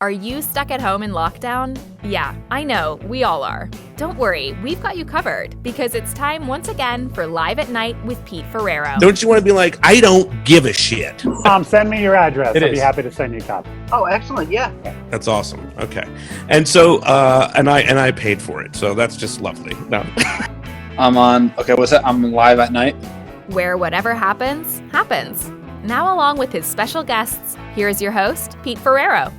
Are you stuck at home in lockdown? Yeah, I know, we all are. Don't worry, we've got you covered, because it's time once again for Live at Night with Pete Ferrero. Don't you want to be like, I don't give a shit? Send me your address. I'll be happy to send you a copy. Oh, excellent. Yeah. That's awesome. Okay. And so, and I paid for it. So that's just lovely. No. I'm live at night. Where whatever happens, happens. Now along with his special guests, here's your host, Pete Ferrero.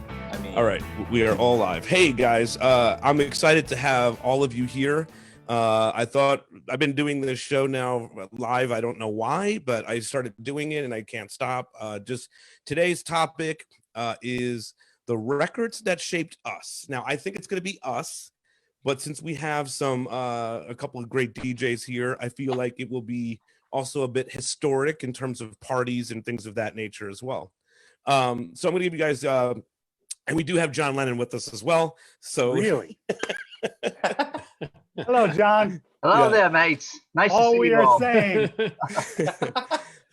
All right, we are all live. Hey guys, I'm excited to have all of you here. I thought I've been doing this show now live. I don't know why, but I started doing it and I can't stop. Just today's topic is the records that shaped us. Now, I think it's going to be us, but since we have a couple of great DJs here, I feel like it will be also a bit historic in terms of parties and things of that nature as well. So I'm going to give you guys. And we do have John Lennon with us as well. So really, hello, John. Hello there, mates. Nice to see you all. All we are saying.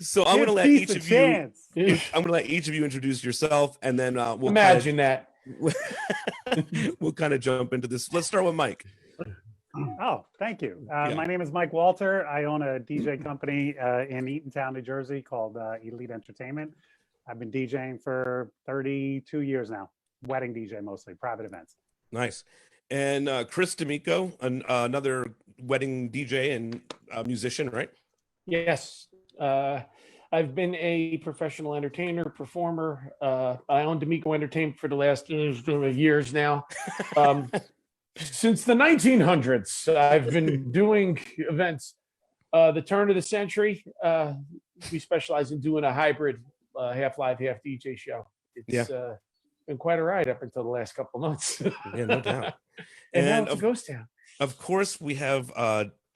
So I'm going to let each of you. I'm going to let each of you introduce yourself, and then we'll imagine that. We'll kind of jump into this. Let's start with Mike. Oh, thank you. My name is Mike Walter. I own a DJ company in Eatontown, New Jersey called Elite Entertainment. I've been DJing for 32 years now. Wedding DJ mostly, private events. Nice. And Chris D'Amico, another wedding DJ and musician, right? Yes. I've been a professional entertainer, performer. I own D'Amico Entertainment for the last years now. Since the 1900s, I've been doing events. The turn of the century, we specialize in doing a hybrid half live, half DJ show. It's been quite a ride up until the last couple of months. Yeah, no doubt. and now it's a ghost town. Of course, we have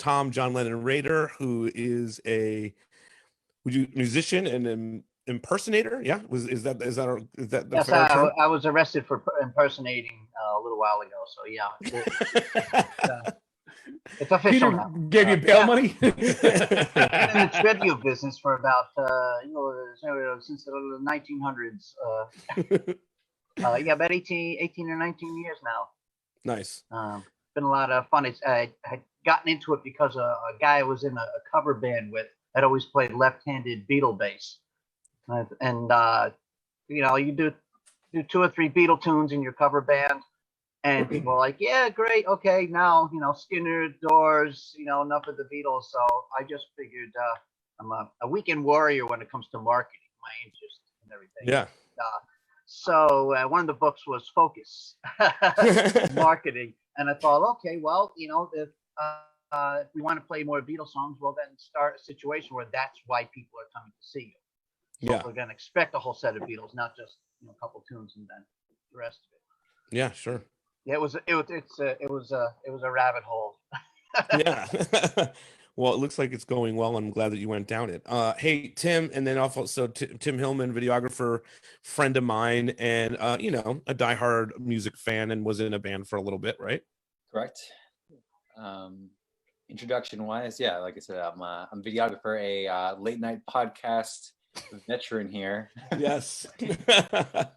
John Lennon Raider, who is a musician and an impersonator. Yeah, is that yes, I was arrested for impersonating a little while ago. So yeah, it's official Peter now. Gave you bail money. I've been in the tribute business for about since the 1900s. About 18 or 19 years now. Nice. Been a lot of fun. I had gotten into it because a guy I was in a cover band with had always played left-handed Beatle bass, and you do 2 or 3 Beatle tunes in your cover band, and people are like, yeah, great, okay, now Skinner, Doors, enough of the Beatles. So I just figured I'm a weekend warrior when it comes to marketing, my interest and everything. Yeah. So one of the books was Focus Marketing, and I thought, okay, well, if we want to play more Beatles songs, well, then start a situation where that's why people are coming to see you. So yeah, we're going to expect a whole set of Beatles, not just a couple tunes and then the rest of it. Yeah, sure. Yeah, it was a rabbit hole. Yeah. Well, it looks like it's going well. I'm glad that you went down it. Hey, Tim, and then also Tim Hillman, videographer, friend of mine, and a diehard music fan, and was in a band for a little bit, right? Correct. Introduction wise, yeah, like I said, I'm videographer, a late night podcast veteran here. Yes.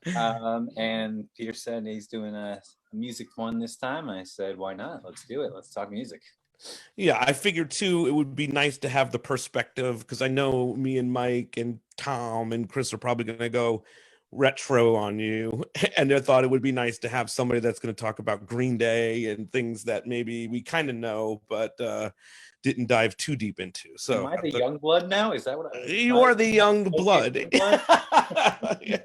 And Peter said he's doing a music one this time. I said, why not? Let's do it. Let's talk music. Yeah, I figured too it would be nice to have the perspective, because I know me and Mike and Tom and Chris are probably going to go retro on you, and I thought it would be nice to have somebody that's going to talk about Green Day and things that maybe we kind of know but didn't dive too deep into. So am I the young blood now? Is that what you are? The young blood. Yeah.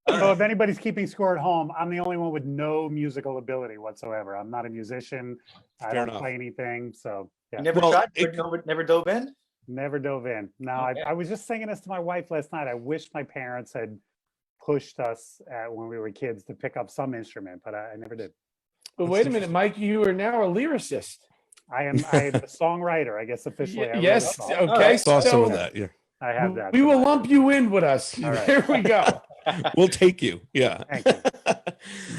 So if anybody's keeping score at home, I'm the only one with no musical ability whatsoever. I'm not a musician. I don't play anything. So yeah. You never never dove in? Never dove in. No, okay. I was just saying this to my wife last night. I wish my parents had pushed us when we were kids to pick up some instrument, but I never did. But wait a minute, Mike, you are now a lyricist. I am a songwriter, I guess officially. Yes. Okay. I saw some of that. Yeah. I have that. We will lump you in with us. All right. There we go. We'll take you. Yeah. Thank you.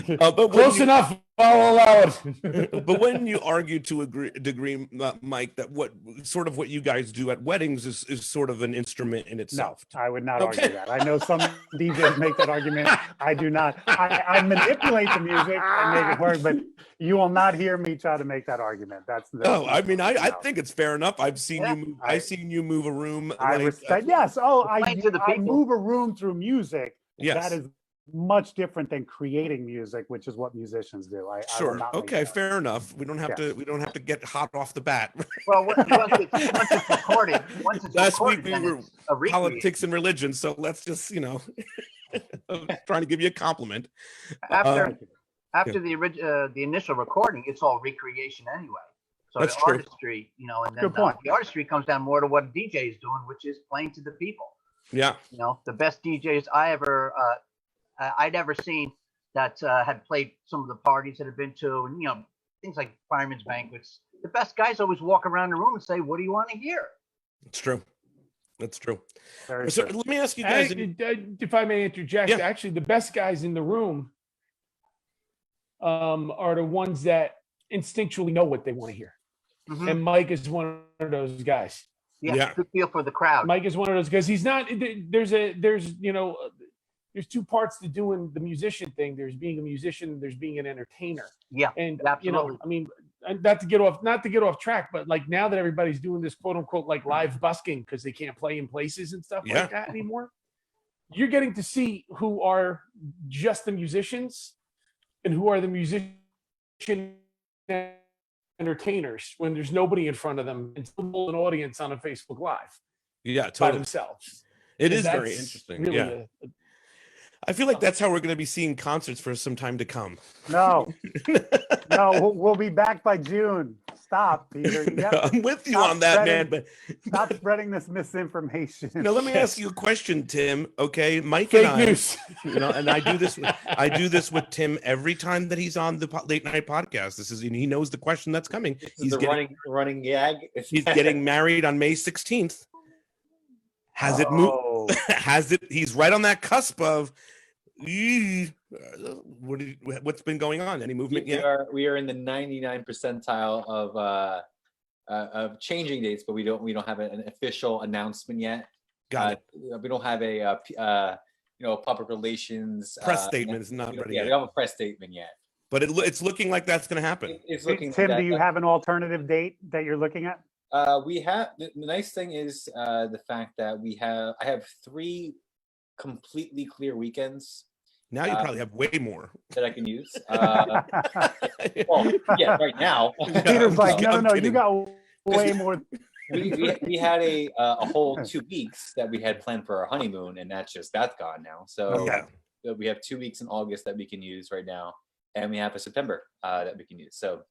But Close enough. I'll allow it. But when you argue to a degree, Mike, that what you guys do at weddings is sort of an instrument in No, itself. I would not argue that. I know some DJs make that argument. I do not. I manipulate the music and make it work, but you will not hear me try to make that argument. I mean, I no. think it's fair enough. I've seen Yeah, you move. I've seen you move a room. I like, respect. Yes. Oh, Playing to the I people. move a room through music. Yes. That is much different than creating music, which is what musicians do. I will Sure. not make Okay. that. Fair enough. We don't have Yeah. to. We don't have to get hot off the bat. Well, once it's recorded, Last week we then were it's a recreation. politics and religion, so let's just I'm trying to give you a compliment. After the initial recording, it's all recreation anyway. So That's the true. artistry, and Good point. the artistry comes down more to what a DJ is doing, which is playing to the people. Yeah. The best DJs I'd ever seen that had played some of the parties that I've been to, and things like firemen's banquets. The best guys always walk around the room and say, "What do you want to hear?" It's true. That's true. Very So true. let me ask you guys. If I may interject, Yeah. actually, the best guys in the room are the ones that instinctually know what they want to hear. Mhm. And Mike is one of those guys. Yeah. Good feel for the crowd. Mike is one of those guys. He's not. There's two parts to doing the musician thing. There's being a musician. There's being an entertainer. Yeah, And absolutely. I mean, not to get off track, but like now that everybody's doing this quote unquote like live busking because they can't play in places and stuff Yeah. like that anymore, you're getting to see who are just the musicians and who are the musician entertainers when there's nobody in front of them and still an audience on a Facebook Live Yeah, by totally. themselves. It And is very that's interesting. really Yeah. I feel like that's how we're going to be seeing concerts for some time to come. No, we'll be back by June. Stop, Peter. You have to I'm with you stop on that, man. spreading- But stop spreading this misinformation. let me ask you a question, Tim. Okay, Mike Fake and I, news. and I do this with Tim every time that he's on the late night podcast. He knows the question that's coming. This is He's the getting, running gag. he's getting married on May 16th. Has it moved? Oh, He's right on that cusp of what's been going on? Any movement yet? We are in the 99 percentile of changing dates, but we don't have an official announcement yet. Got it. We don't have a public relations Press statement is not ready we yet, don't have a press statement yet. but it's looking like that's going to happen. It's looking. Tim, like do you have an alternative date that you're looking at? We have the nice thing is the fact that I have 3 completely clear weekends Now you probably have way more. that I can use. Well, yeah, right now. Peter's like, no, I'm you kidding. got way more. we had a whole 2 weeks that we had planned for our honeymoon, and that's gone now. So Yeah. we have 2 weeks in August that we can use right now, and we have a September that we can use. So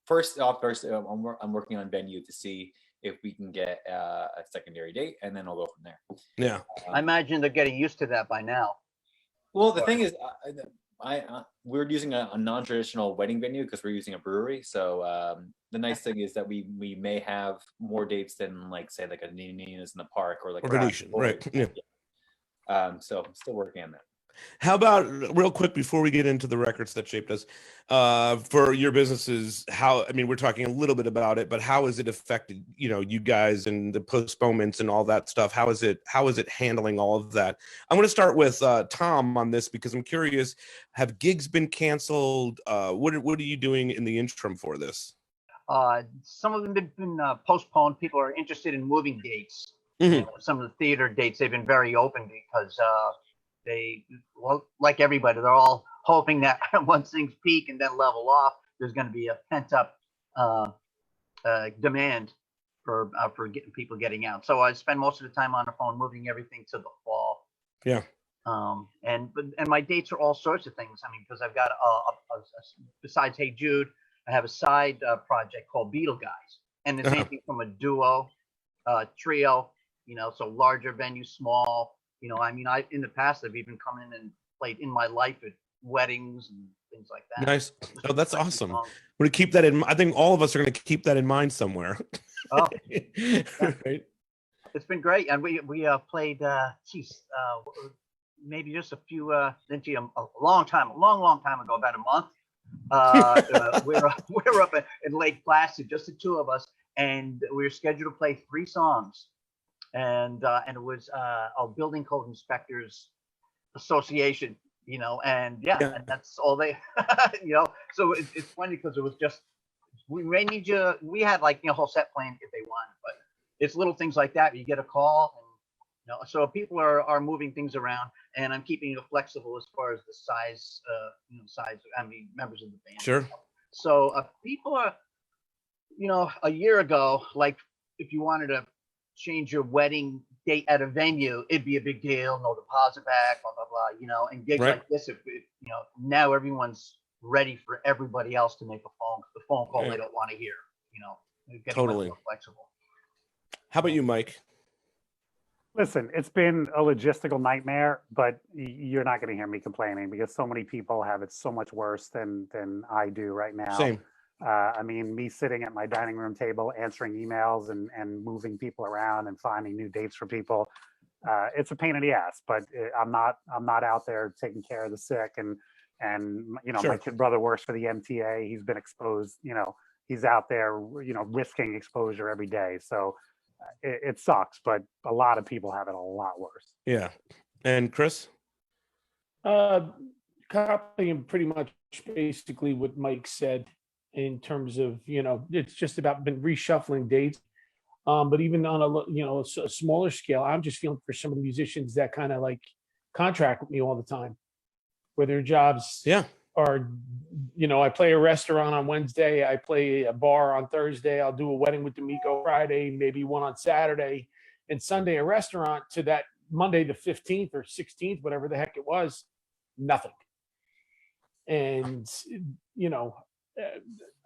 first, I'm working on venue to see if we can get a secondary date, and then I'll go from there. Yeah. I imagine they're getting used to that by now. Well, the thing is, we're using a non-traditional wedding venue because we're using a brewery. So the nice thing is that we may have more dates than like a Nina's in the park or like Or Venetian, right? Yeah. So I'm still working on that. How about real quick before we get into the records that shaped us, for your businesses? We're talking a little bit about it, but how has it affected you guys and the postponements and all that stuff? How is it handling all of that? I'm going to start with Tom on this because I'm curious. Have gigs been canceled? What are you doing in the interim for this? Some of them have been postponed. People are interested in moving dates. Mhm. Some of the theater dates, they've been very open because like everybody, they're all hoping that once things peak and then level off, there's going to be a pent-up demand for people getting out. So I spend most of the time on the phone moving everything to the fall. Yeah. And my dates are all sorts of things. Because I've got besides Hey Jude, I have a side project called Beetle Guys, and it's anything from a duo, trio, so larger venue, small. I in the past I've even come in and played In My Life at weddings and things like that. Nice. Oh, that's awesome. We're going to keep that in. I think all of us are going to keep that in mind somewhere. Oh, Right. it's been great, and we played. maybe just a few, a long time ago, about a month. We're up in Lake Placid, just the two of us, and we were scheduled to play 3 songs, and it was a building code inspectors association, and and that's all they, So it's funny because it was just we had like a whole set plan if they want, but it's little things like that. You get a call. So people are moving things around, and I'm keeping it flexible as far as the size, members of the band. Sure. So people are, a year ago, like if you wanted to change your wedding date at a venue, it'd be a big deal, no deposit back, blah blah blah, and gigs like this, if now everyone's ready for everybody else to make the phone call they don't want to hear, Totally more flexible. How about you, Mike? Listen, it's been a logistical nightmare, but you're not going to hear me complaining because so many people have it so much worse than I do right now. Same. Me sitting at my dining room table, answering emails and moving people around and finding new dates for people. It's a pain in the ass, but I'm not out there taking care of the sick. And Sure. My kid brother works for the MTA. He's been exposed, he's out there, risking exposure every day. So it sucks, but a lot of people have it a lot worse. Yeah. And Chris? Copying pretty much basically what Mike said in terms of, it's just about been reshuffling dates. But even on a smaller scale, I'm just feeling for some of the musicians that kind of like contract with me all the time, where their jobs are, I play a restaurant on Wednesday, I play a bar on Thursday, I'll do a wedding with D'Amico Friday, maybe one on Saturday, and Sunday a restaurant, to that Monday the 15th or 16th, whatever the heck it was, nothing. And,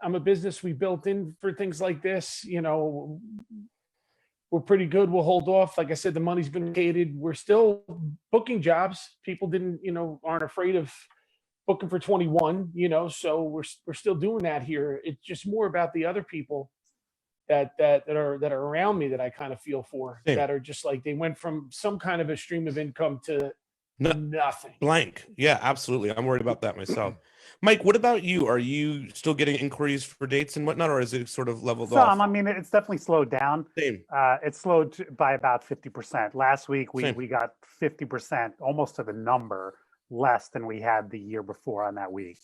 I'm a business we built in for things like this, we're pretty good. We'll hold off. Like I said, the money's been allocated. We're still booking jobs. People aren't afraid of booking for 21, so we're still doing that here. It's just more about the other people that are around me that I kind of feel for, that are just like, they went from some kind of a stream of income to nothing. Blank. Yeah, absolutely. I'm worried about that myself. Mike, what about you? Are you still getting inquiries for dates and whatnot, or is it sort of leveled off? It's definitely slowed down. Same. It's slowed by about 50%. Last week, we got 50%, almost to the number, less than we had the year before on that week.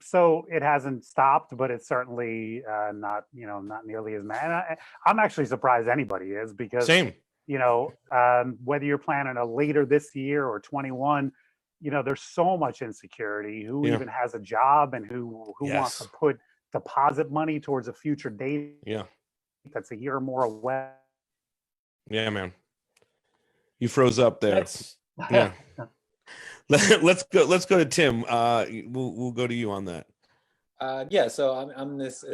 So it hasn't stopped, but it's certainly not nearly as mad. I'm actually surprised anybody is, because whether you're planning a later this year or 21, there's so much insecurity. Who even has a job, and who wants to put deposit money towards a future date that's a year or more away. Yeah, man. You froze up there. Yeah. Let's go to Tim. We'll go to you on that. So I'm in this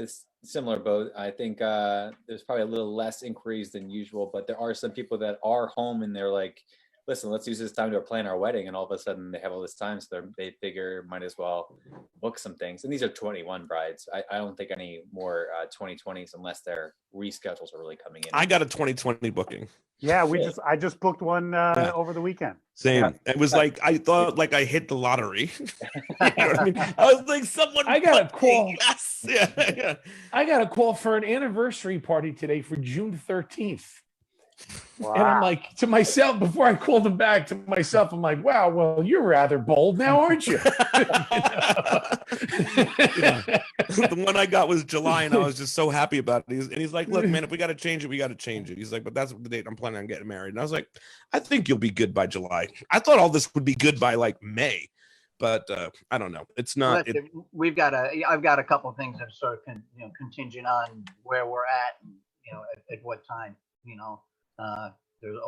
similar boat. I think there's probably a little less inquiries than usual, but there are some people that are home and they're like, listen, let's use this time to plan our wedding, and all of a sudden they have all this time, so they figure might as well book some things. And these are 21 brides. I don't think any more 2020s unless their reschedules are really coming in. I got a 2020 booking. Yeah, I just booked one over the weekend. Same. It was like, I thought like I hit the lottery. You know what I mean? I was like, I got a call. Yes. Yeah. I got a call for an anniversary party today for June 13th. Wow. And I'm like, to myself, before I called him back, to myself, I'm like, wow, well, you're rather bold now, aren't you? The one I got was July, and I was just so happy about it. He's like, look, man, if we got to change it, we got to change it. He's like, but that's the date I'm planning on getting married. And I was like, I think you'll be good by July. I thought all this would be good by like May, but I don't know. It's not. I've got a couple of things that are sort of contingent on where we're at, and, at what time, there's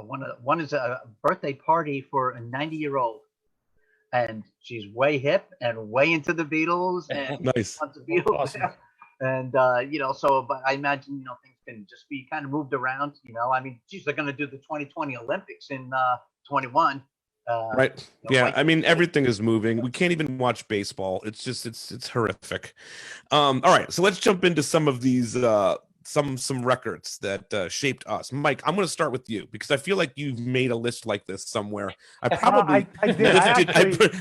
one is a birthday party for a 90-year-old, and she's way hip and way into the Beatles, and nice. Wants the Beatles. Awesome. And but I imagine things can just be kind of moved around. They're going to do the 2020 Olympics in 21. Right. Yeah. I mean, everything is moving. We can't even watch baseball. It's just it's horrific. All right. So let's jump into some of these some records that shaped us. Mike, I'm going to start with you because I feel like you've made a list like this somewhere. I probably I did.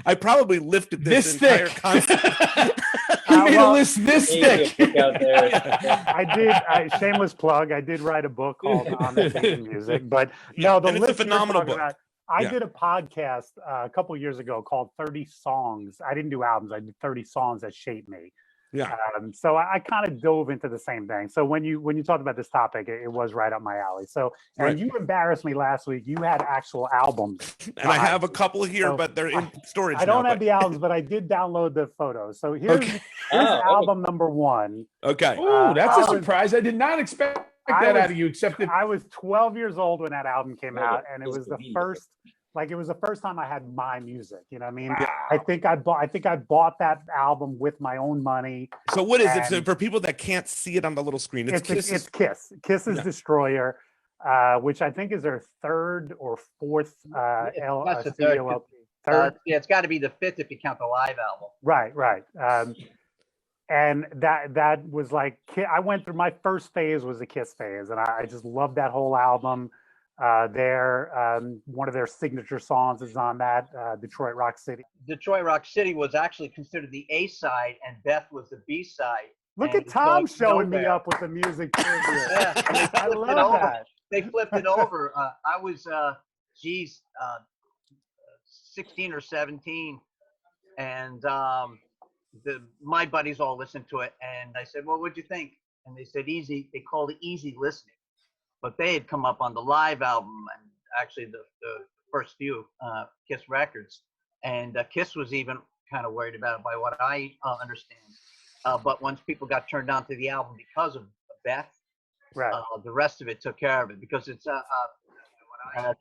I probably lifted this entire concept. He made a list this thick. Out there. I did. Shameless plug. I did write a book called On the Taking Music, but no, the and list it's a phenomenal book. I did a podcast a couple years ago called 30 Songs. I didn't do albums. I did 30 songs that shaped me. Yeah. So I kind of dove into the same thing. So when you talked about this topic, it was right up my alley. So and you embarrassed me last week. You had actual albums, and I have a couple here, but they're in storage. I don't have the albums, but I did download the photos. So here's album number 1. Okay. Ooh, that's a surprise. I did not expect that out of you. Except that I was 12 years old when that album came out, and it was the first. Like it was the first time I had my music, you know what I mean? Wow. I think I bought that album with my own money. So what is it? So for people that can't see it on the little screen, it's Kiss. Kiss's Destroyer, which I think is their 3rd or 4th studio LP. Third? Yeah, it's got to be the 5th if you count the live album. Right. And that was like, I went through, my first phase was the Kiss phase, and I just loved that whole album. One of their signature songs is on that, Detroit Rock City. Detroit Rock City was actually considered the A side, and Beth was the B side. Look at Tom showing me up with the music. Yeah, I love that. They flipped it over. I was 16 or 17, and my buddies all listened to it, and I said, "Well, what'd you think?" And they said, "Easy." They called it easy listening. But they had come up on the live album and actually the first few Kiss records. And Kiss was even kind of worried about it by what I understand. But once people got turned on to the album because of Beth, the rest of it took care of it. Because it's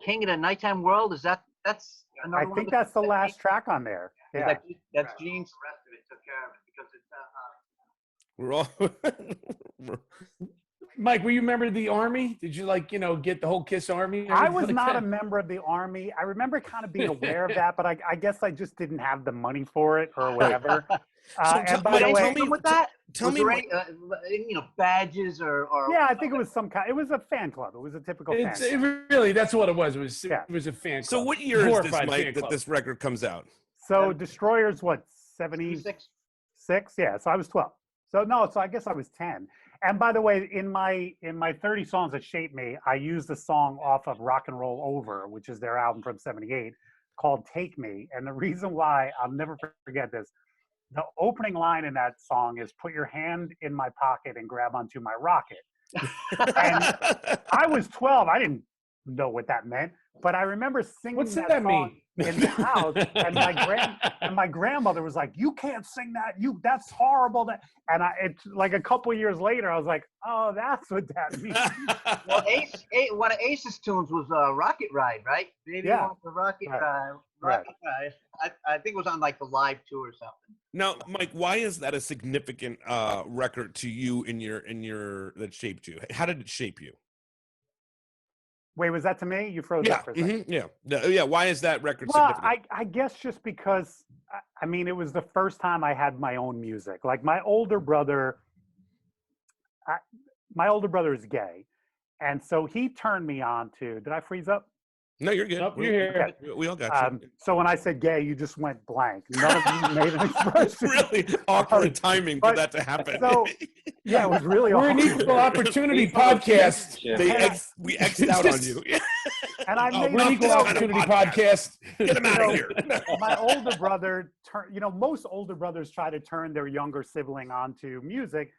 King of the Nighttime World. That's another one? I think that's the last track on there. Yeah. That's Gene's. The rest of it took care of it because it's we're all Mike, were you a member of the Army? Did you get the whole Kiss Army? I was not a member of the Army. I remember kind of being aware of that, but I guess I just didn't have the money for it or whatever. Tell me, badges or yeah, I think it was some kind. It was a fan club. It was a typical fan club. That's what it was. It was a fan club. So what year is this, Mike, that this record comes out? So Destroyer's what, 76? Yeah. So I was 12. So I guess I was 10. And by the way, in my 30 songs that shaped me, I used a song off of Rock and Roll Over, which is their album from '78, called Take Me. And the reason why, I'll never forget this, the opening line in that song is, "Put your hand in my pocket and grab onto my rocket." And I was 12. I didn't know what that meant, but I remember singing What's that that song mean? in the house, and my grandmother was like, "You can't sing that. That's horrible." And it's like a couple of years later, I was like, "Oh, that's what that means." Well, one of Ace's tunes was "Rocket Ride," right? Maybe the Rocket Ride. Rocket Ride. I think it was on like the live tour or something. Now, Mike, why is that a significant record to you in your that shaped you? How did it shape you? Wait, was that to me? You froze up for a second. Yeah. Why is that record significant? I guess just because, I mean, it was the first time I had my own music. Like my older brother is gay. And so he turned me on to, did I freeze up? No, you're good. Nope, you're here. Okay. We all got you. So when I said gay, you just went blank. None of you made an expression. Really awkward timing for that to happen. So, yeah, it was really We're awkward. an equal opportunity podcast. We X'd out on you. And I made we're an equal opportunity podcast. Get him out of here. My older brother, most older brothers try to turn their younger sibling onto music.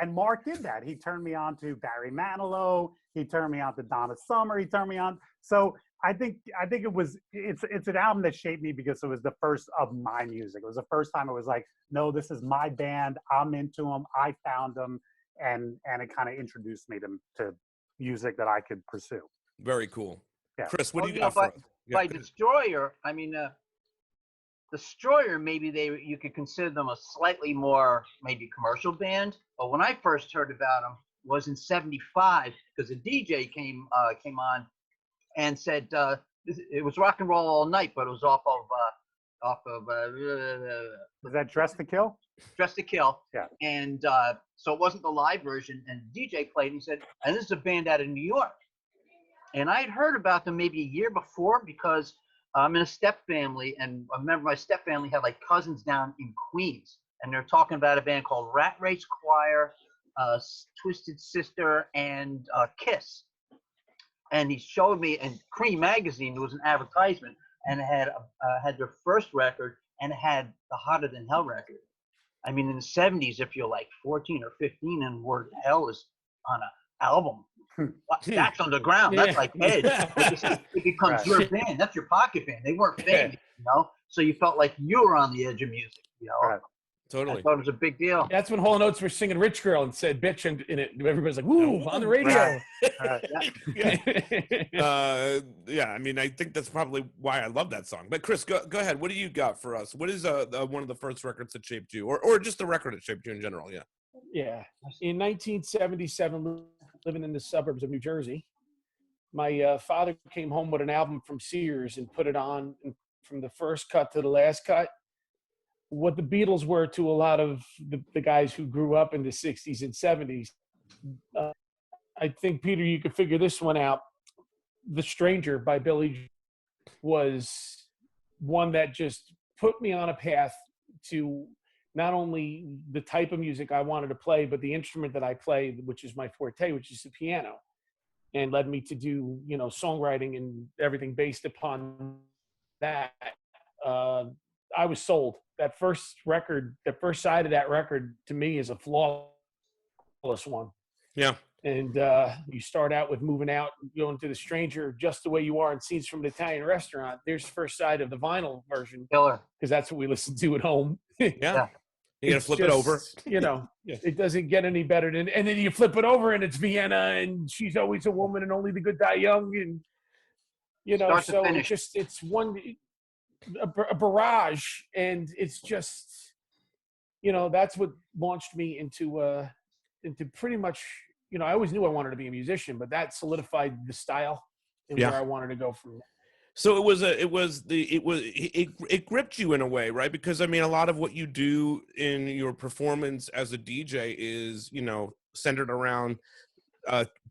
And Mark did that. He turned me on to Barry Manilow. He turned me on to Donna Summer. He turned me on. So I think it's an album that shaped me because it was the first of my music. It was the first time it was like, no, this is my band. I'm into them. I found them, and it kind of introduced me to music that I could pursue. Very cool. Yeah. Chris, what do you got for us? By Destroyer, I mean, Destroyer, maybe you could consider them a slightly more maybe commercial band. But when I first heard about them was in '75 because a DJ came on and said it was Rock and Roll All Night, but it was off off of Was that Dress to Kill? Dress to Kill. Yeah. And so it wasn't the live version. And the DJ played and he said, and this is a band out of New York. And I had heard about them maybe a year before because I'm in a step family. And I remember my step family had like cousins down in Queens. And they're talking about a band called Rat Race Choir, Twisted Sister, and Kiss. And he showed me, and Cream Magazine, there was an advertisement, and it had their first record, and it had the Hotter Than Hell record. I mean, in the 70s, if you're like 14 or 15 and Word Hell is on an album, that's on the ground. That's like Edge. It becomes your band. That's your pocket band. They weren't famous, you know? So you felt like you were on the edge of music, you know? Right. Totally. I thought it was a big deal. That's when Hall & Oates were singing Rich Girl and said bitch in it. Everybody's like, woo, on the radio. Yeah, I mean, I think that's probably why I love that song. But Chris, go ahead. What do you got for us? What is one of the first records that shaped you, or just the record that shaped you in general? Yeah. Yeah. In 1977, living in the suburbs of New Jersey, my father came home with an album from Sears and put it on, and from the first cut to the last cut, what the Beatles were to a lot of the guys who grew up in the 60s and 70s. I think, Peter, you could figure this one out. The Stranger by Billy was one that just put me on a path to not only the type of music I wanted to play, but the instrument that I play, which is my forte, which is the piano, and led me to do, you know, songwriting and everything based upon that. I was sold. That first record, the first side of that record to me is a flawless one. Yeah. And you start out with Moving Out, going to The Stranger, Just the Way You Are, and Scenes from an Italian Restaurant. There's the first side of the vinyl version. Killer. Because that's what we listen to at home. Yeah. You got to flip it over. You know, it doesn't get any better than, and then you flip it over and it's Vienna and She's Always a Woman and Only the Good Die Young. And, you know, so it's one, a barrage. And it's just, you know, that's what launched me into pretty much, you know, I always knew I wanted to be a musician, but that solidified the style and where I wanted to go from there. So it gripped you in a way, right? Because I mean, a lot of what you do in your performance as a DJ is, you know, centered around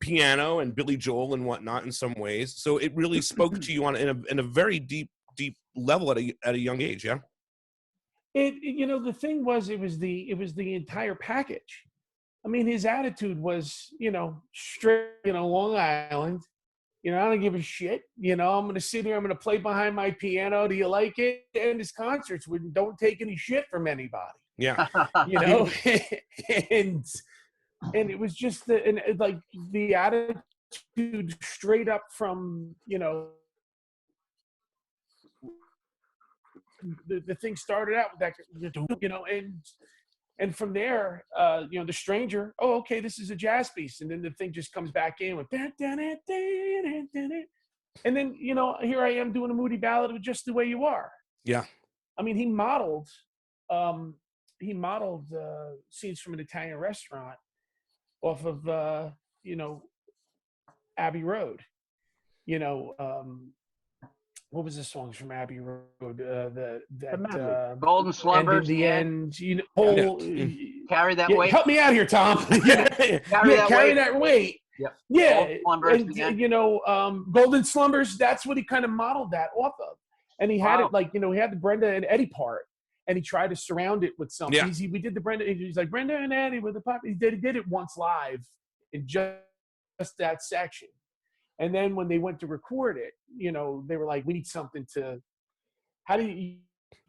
piano and Billy Joel and whatnot in some ways. So it really spoke to you in a very deep level at a young age. Yeah. You know, the thing was, it was the entire package. I mean, his attitude was, you know, straight, you know, Long Island. You know, I don't give a shit. You know, I'm going to sit here. I'm going to play behind my piano. Do you like it? And his concerts don't take any shit from anybody. Yeah. You know, and it was just the attitude straight up from, you know, the thing started out with that, you know, and from there, you know, The Stranger, oh, okay, this is a jazz piece. And then the thing just comes back in with, and then, you know, here I am doing a moody ballad with Just the Way You Are. Yeah. I mean, he modeled Scenes from an Italian Restaurant off of, you know, Abbey Road. You know, what was the songs from Abbey Road? Golden Slumbers. The end. You know, Carry That Weight. Help me out here, Tom. Carry that weight. Yep. Yeah. And, you know, Golden Slumbers. That's what he kind of modeled that off of. And he had it like, you know, he had the Brenda and Eddie part, and he tried to surround it with something. Yeah. We did the Brenda. He's like Brenda and Eddie with the pop. He did it once live in just that section. And then when they went to record it, you know, they were like, we need something to, you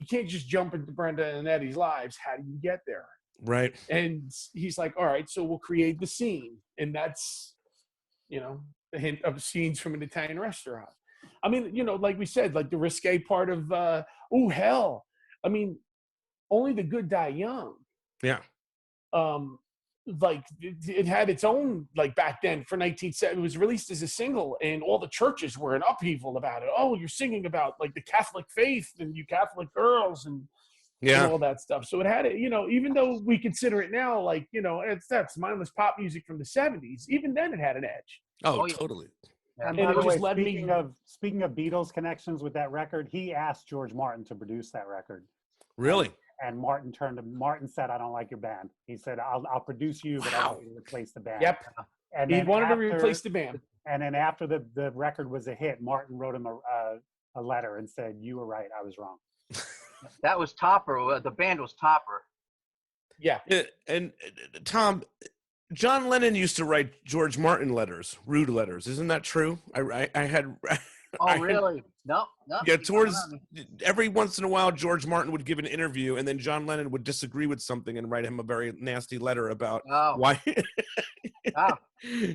can't just jump into Brenda and Eddie's lives. How do you get there? Right. And he's like, all right, so we'll create the scene. And that's, you know, the hint of Scenes from an Italian Restaurant. I mean, you know, like we said, like the risque part of, oh, hell. I mean, Only the Good Die Young. Yeah. Like it had its own, like back then for 1970, it was released as a single and all the churches were in upheaval about it. Oh, you're singing about like the Catholic faith and you Catholic girls and all that stuff. So it had it, you know, even though we consider it now, like, you know, that's mindless pop music from the 70s, even then it had an edge. Oh, totally. And And by it the way, just led me- speaking of Beatles connections with that record, he asked George Martin to produce that record. Really? And Martin said, "I don't like your band." He said, "I'll produce you, but I want you to replace the band." Yep. And He then wanted to after- replace the band. And then after the record was a hit, Martin wrote him a letter and said, "You were right, I was wrong." That was Topper. The band was Topper. Yeah. And Tom, John Lennon used to write George Martin letters, rude letters. Isn't that true? I had. Oh, I had- really? No. Yeah, towards every once in a while, George Martin would give an interview, and then John Lennon would disagree with something and write him a very nasty letter about Oh. why. Oh.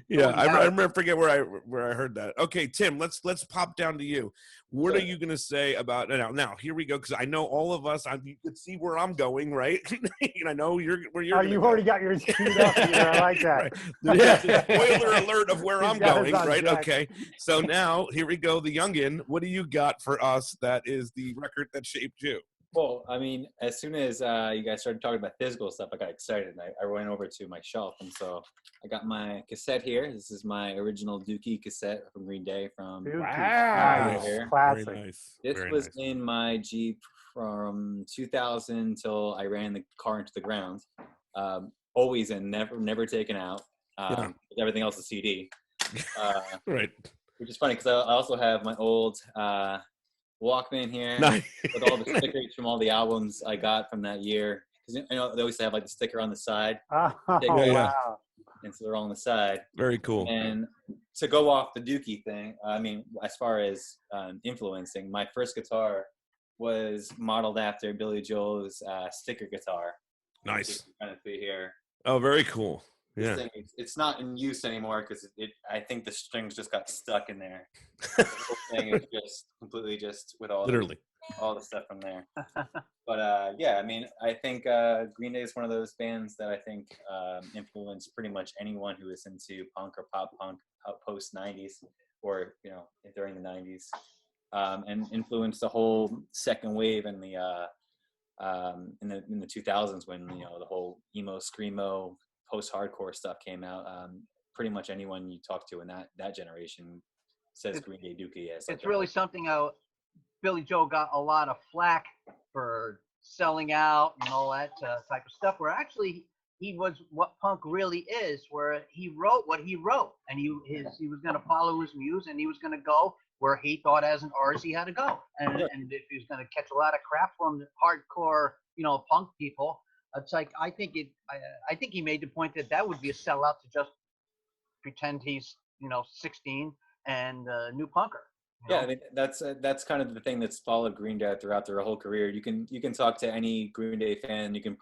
Yeah, I Yeah. remember. Forget where I heard that. Okay, Tim, let's pop down to you. What are Sure. you going to say about now? Here we go, because I know all of us. You can see where I'm going, right? And I know where you're. Oh, you've already got yours queued up here. I like that. Right. Yeah, spoiler alert of where He's I'm got his going, on right? deck. Okay. So now here we go. The youngin. What do you got for us? That is the record that shaped you. Well, I mean, as soon as you guys started talking about physical stuff, I got excited. I went over to my shelf, and so I got my cassette here. This is my original Dookie cassette from Green Day from. Dookie. Wow. Nice. Here. Classic. Very nice. This Very was nice. in my Jeep from 2000 till I ran the car into the ground. Always and never taken out. Yeah. Everything else is CD. Right. Which is funny because I also have my old Walkman here Nice. with all the stickers from all the albums I got from that year. Because they always have like the sticker on the side, Oh, Yeah, yeah. wow. and so they're all on the side. Very cool. And to go off the Dookie thing, I mean, as far as influencing, my first guitar was modeled after Billy Joel's sticker guitar. Nice. Kind of see here. Oh, very cool. This Yeah. thing, it's not in use anymore because I think the strings just got stuck in there. The whole thing is just completely just with all Literally. all the stuff from there. But yeah, I mean, I think Green Day is one of those bands that I think influenced pretty much anyone who is into punk or pop punk post 90s or during the 90s, and influenced the whole second wave in the 2000s when the whole emo screamo post-hardcore stuff came out. Pretty much anyone you talk to in that generation says Green Day Dookie. It's really something. Billy Joe got a lot of flack for selling out and all that type of stuff. Where actually he was what punk really is. Where he wrote what he wrote, and he was going to follow his muse, and he was going to go where he thought as an artist he had to go. And if he was going to catch a lot of crap from hardcore, punk people. It's like I think he made the point that would be a sellout to just pretend he's 16 and a new punker. Yeah, I mean that's kind of the thing that's followed Green Day throughout their whole career. You can talk to any Green Day fan. You can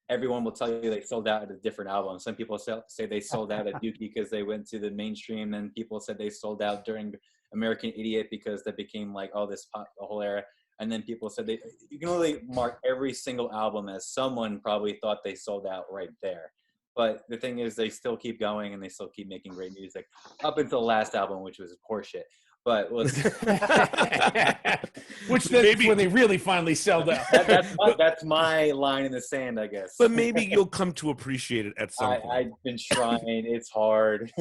everyone will tell you they sold out at a different album. Some people say they sold out at Dookie because they went to the mainstream, and people said they sold out during American Idiot because that became like this pop the whole era. And then people said you can only mark every single album as someone probably thought they sold out right there. But the thing is, they still keep going and they still keep making great music up until the last album, which was horseshit. But which then when they really finally sell out. that's my line in the sand, I guess. But maybe you'll come to appreciate it at some point. I've been trying. It's hard.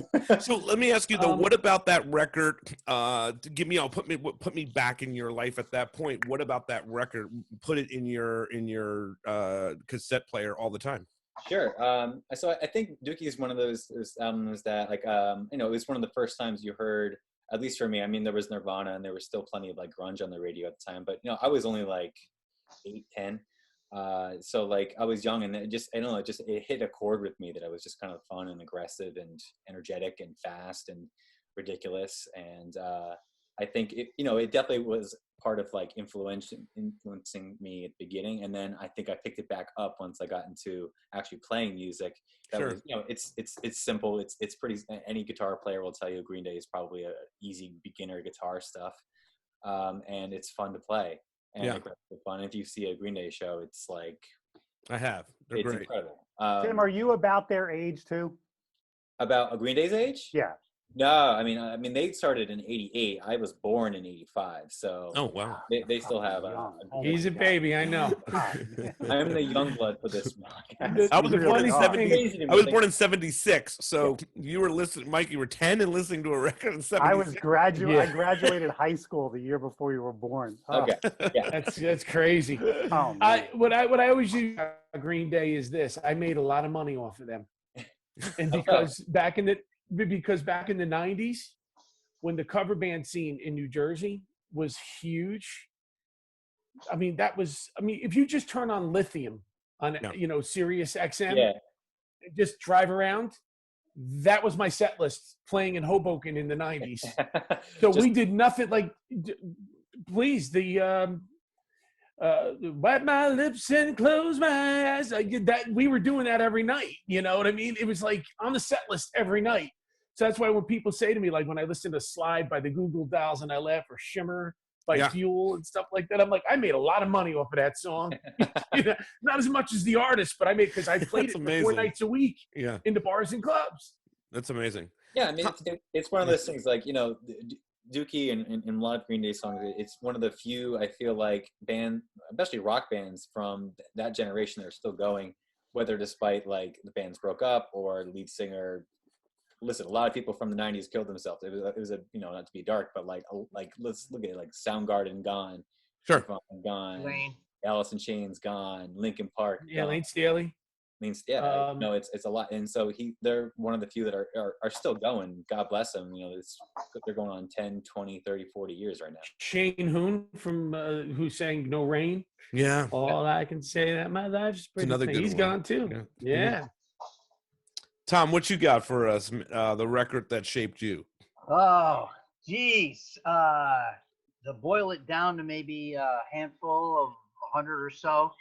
So let me ask you though, what about that record? Put me back in your life at that point. What about that record? Put it in your cassette player all the time. Sure. So I think Dookie is one of those albums that it was one of the first times you heard, at least for me. I mean, there was Nirvana and there was still plenty of like grunge on the radio at the time, but I was only like 8, 10. So like I was young, and it hit a chord with me that I was just kind of fun and aggressive and energetic and fast and ridiculous. And I think it definitely was part of like influencing me at the beginning. And then I think I picked it back up once I got into actually playing music. That Sure. was, it's simple. It's pretty, any guitar player will tell you Green Day is probably a easy beginner guitar stuff. And it's fun to play. And Yeah. it's fun. If you see a Green Day show, it's like, I have. They're it's great. incredible. Tim, are you about their age too? About a Green Day's age? Yeah. No, I mean, they started in '88. I was born in '85, so Oh wow. they still have He's a baby, I know. I'm the young blood for this The- podcast. I was the born in funny thing- 70. I was born in 76. So you were listening, Mike. You were 10 and listening to a record in 76. I was Yeah. I graduated high school the year before you were born. Oh, Okay, yeah. That's crazy. oh, man. What I always use about Green Day is this: I made a lot of money off of them, and because back in the '90s, when the cover band scene in New Jersey was huge. I mean, if you just turn on Lithium on Sirius XM, Yeah. and just drive around, that was my set list playing in Hoboken in the '90s. So we did nothing like, please, wipe my lips and close my eyes. That we were doing that every night. You know what I mean? It was like on the set list every night. So that's why when people say to me, like when I listen to Slide by the Goo Goo Dolls and I laugh, or Shimmer by Fuel and stuff like that, I'm like, I made a lot of money off of that song. Not as much as the artist, but I made, because I played it for 4 nights a week in the bars and clubs. That's amazing. Yeah, I mean, it's one of those things, like, Dookie and a lot of Green Day songs, it's one of the few, I feel like, especially rock bands from that generation, that are still going, whether despite, like, the bands broke up or the lead singer. Listen, a lot of people from the '90s killed themselves. It was a not to be dark, but like let's look at it, like Soundgarden gone, Sure, gone, Lane. Alice in Chains gone, Linkin Park, gone. Lane Staley. It's a lot, and so they're one of the few that are still going. God bless them. They're going on 10, 20, 30, 40 years right now. Shane Hoon from who sang No Rain. Yeah. All I can say that my life's pretty. Another good He's one. gone too. Yeah. Tom, what you got for us? The record that shaped you. Oh, geez. To boil it down to maybe a handful of 100 or so.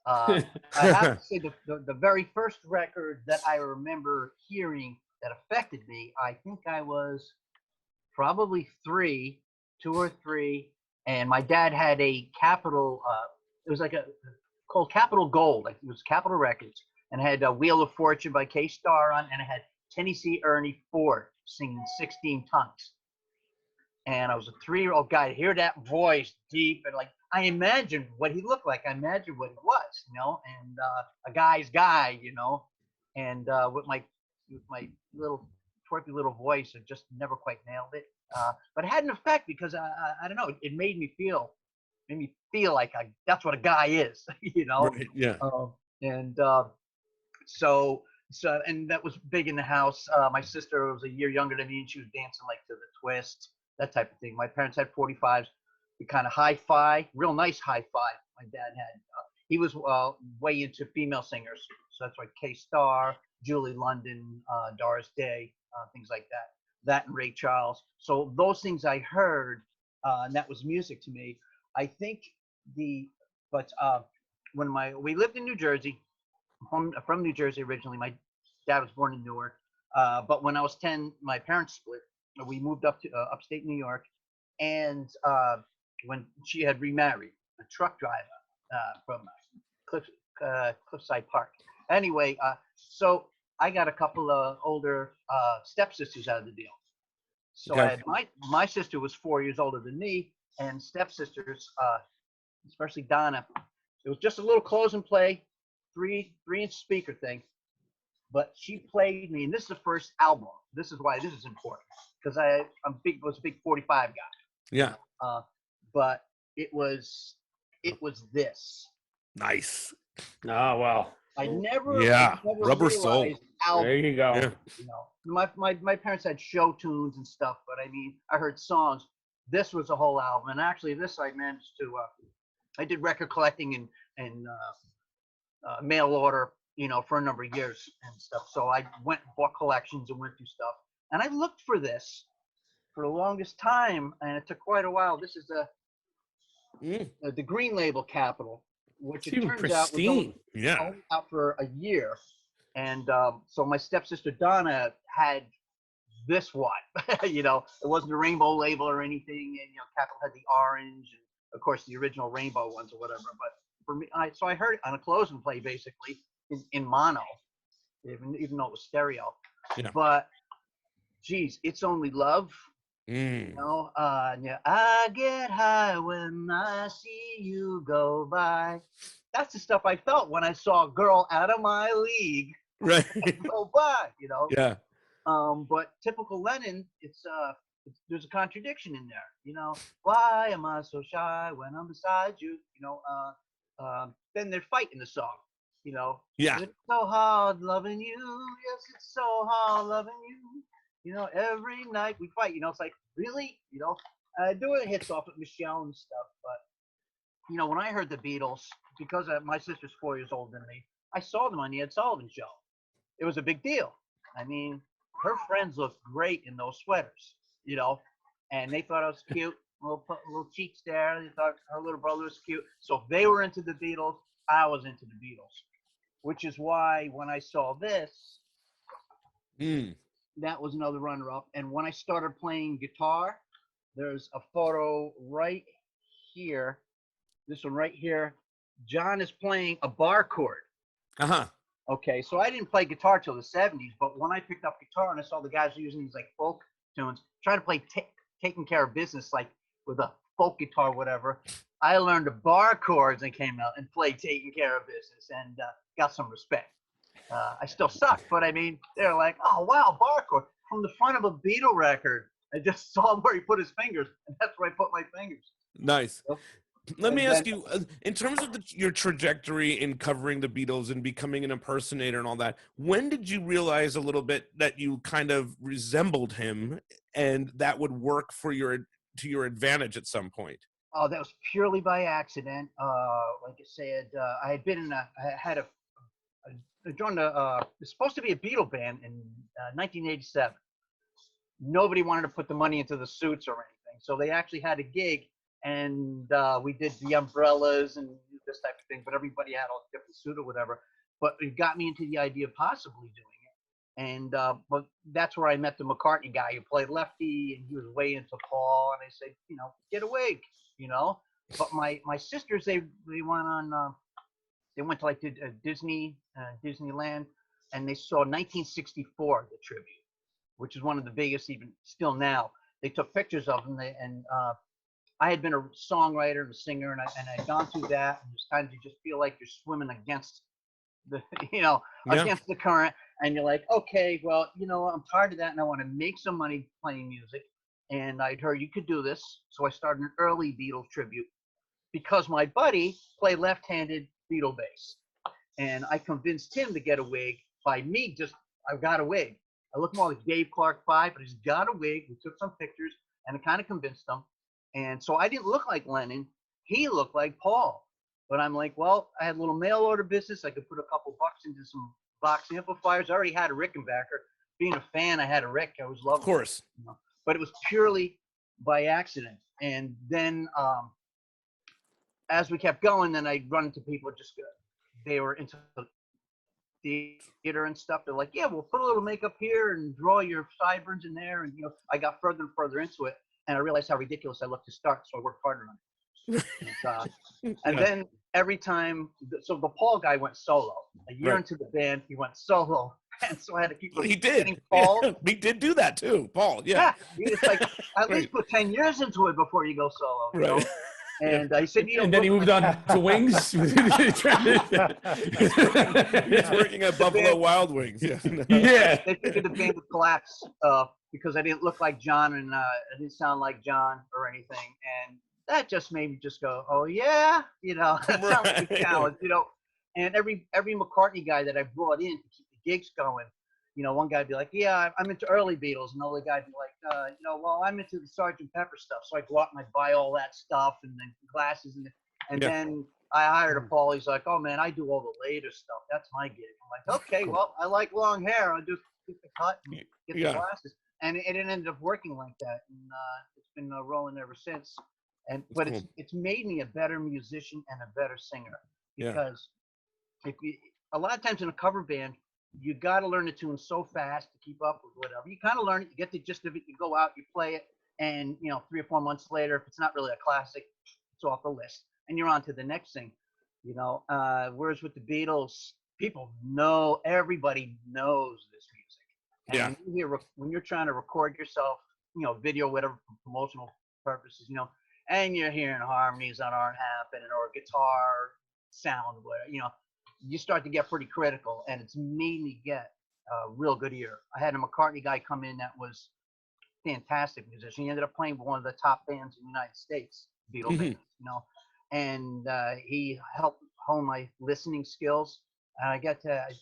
I have to say the very first record that I remember hearing that affected me, I think I was probably 2 or 3, and my dad had a Capitol. It was like called Capitol Gold. Like, it was Capitol Records, and had Wheel of Fortune by K-Star on, and it had Tennessee Ernie Ford singing 16 Tongues. And I was a 3-year-old guy to hear that voice deep, and like, I imagined what he looked like. I imagined what he was, and a guy's guy, and with my little twerpy little voice, I just never quite nailed it. But it had an effect, because I don't know, it made me feel like that's what a guy is, Right, yeah. And so and that was big in the house. My sister was a year younger than me, and she was dancing like to the twist, that type of thing. My parents had 45s. We kind of hi-fi, real nice hi-fi. My dad had. He was way into female singers, so that's like K-Star, Julie London, Doris Day, things like that. That and Ray Charles. So those things I heard, and that was music to me. I think when we lived in New Jersey, from New Jersey originally. My dad was born in Newark, but when I was 10, my parents split. We moved up to upstate New York, and when she had remarried, a truck driver from Cliffside Park. Anyway, so I got a couple of older stepsisters out of the deal. So I had my sister was 4 years older than me, and stepsisters, especially Donna, it was just a little close and play, 3-inch speaker thing. But she played me, and this is the first album. This is why this is important, because was a big 45 guy. Yeah. But it was this. Nice. Oh, wow. I never Rubber Soul. Album. There you go. Yeah. My parents had show tunes and stuff, but I mean, I heard songs. This was a whole album, and actually, this I managed to. I did record collecting and mail order, for a number of years and stuff. So I went and bought collections and went through stuff, and I looked for this for the longest time, and it took quite a while. This is the Green Label Capitol, which it turns out was only out for a year. And so my stepsister Donna had this one. It wasn't a rainbow label or anything, and Capitol had the orange, and of course the original rainbow ones or whatever. But for me, so I heard it on a close and play, basically in mono, even though it was stereo. Yeah. But geez, It's Only Love. Mm. Yeah, I get high when I see you go by. That's the stuff I felt when I saw a girl out of my league Right. go by, Yeah. But typical Lennon, there's a contradiction in there, Why am I so shy when I'm beside you? Then they're fighting the song, Yeah. It's so hard loving you. Yes, it's so hard loving you. Every night we fight. It's like, really, doing hits off with Michelle and stuff. But when I heard the Beatles, because my sister's 4 years older than me, I saw them on the Ed Sullivan Show. It was a big deal. I mean, her friends looked great in those sweaters, and they thought I was cute. Little cheeks there. They thought her little brother was cute. So they were into the Beatles. I was into the Beatles, which is why when I saw this, that was another runner-up. And when I started playing guitar, there's a photo right here. This one right here. John is playing a bar chord. Uh-huh. Okay, so I didn't play guitar till the 70s, but when I picked up guitar and I saw the guys using these like folk tunes, trying to play Taking Care of Business like with a folk guitar, whatever, I learned the bar chords and came out and played Taking Care of Business and got some respect. I still suck, but I mean, they're like, oh, wow, bar chord. From the front of a Beatle record, I just saw where he put his fingers, and that's where I put my fingers. Nice. Let me And ask you, in terms of your trajectory in covering the Beatles and becoming an impersonator and all that, when did you realize a little bit that you kind of resembled him and that would work to your advantage at some point? Oh, that was purely by accident. Like I said, I joined it's supposed to be a Beatle band in 1987. Nobody wanted to put the money into the suits or anything, so they actually had a gig, and we did the umbrellas and this type of thing, but everybody had a different suit or whatever. But it got me into the idea of possibly doing it, and but that's where I met the McCartney guy who played lefty, and he was way into Paul, and I said, get a wig, But my sisters, they went on. They went to like Disneyland, and they saw 1964, the tribute, which is one of the biggest even still now. They took pictures of them, and I had been a songwriter and a singer, and I'd gone through that, and it's time to just feel like you're swimming against the, against the current, and you're like, okay, well, I'm tired of that, and I want to make some money playing music, and I'd heard you could do this, so I started an early Beatles tribute, because my buddy played left-handed Beatle bass, and I convinced him to get a wig by me. I've got a wig. I look more like Dave Clark 5, but he's got a wig. We took some pictures, and it kind of convinced him. And so I didn't look like Lennon. He looked like Paul. But I'm like, well, I had a little mail order business. I could put a couple bucks into some box amplifiers. I already had a Rickenbacker. Being a fan, I had a Rick. I was loving it. Of course. But it was purely by accident. And then as we kept going, then I'd run into people they were into theater and stuff. They're like, yeah, we'll put a little makeup here and draw your sideburns in there. And, I got further and further into it. And I realized how ridiculous I looked to start. So I worked harder on it. And then every time, so the Paul guy went solo. A year into the band, he went solo. And so I had to keep He did. Paul. Yeah, we did do that too, Paul. Yeah. It's like, at least put 10 years into it before you go solo. Right. And I said, and then he moved on to Wings. He's working at Buffalo Wild Wings. Yeah. They figured the band would collapse because I didn't look like John, and I didn't sound like John or anything. And that just made me just go, oh yeah, that sounds like a challenge, And every McCartney guy that I brought in to keep the gigs going, one guy'd be like, yeah, I'm into early Beatles. Another guy'd be like, well, I'm into the Sgt. Pepper stuff. So I go out and I buy all that stuff and then glasses. And then I hired a Paul. He's like, oh, man, I do all the later stuff. That's my gig. I'm like, okay, well, I like long hair. I'll just get the cut and get the glasses. And it ended up working like that. And it's been rolling ever since. But cool. It's made me a better musician and a better singer. Because a lot of times in a cover band, you got to learn the tune so fast to keep up with whatever. You kind of learn it, you get the gist of it, you go out, you play it, and 3 or 4 months later, if it's not really a classic, it's off the list, and you're on to the next thing. Whereas with the Beatles, everybody knows this music, And Yeah. when you're trying to record yourself, video, whatever, for promotional purposes, and you're hearing harmonies that aren't happening or guitar sound, whatever, you start to get pretty critical, and it's made me get a real good ear. I had a McCartney guy come in that was fantastic musician. He ended up playing with one of the top bands in the United States, Beatles bands, and he helped hone my listening skills. And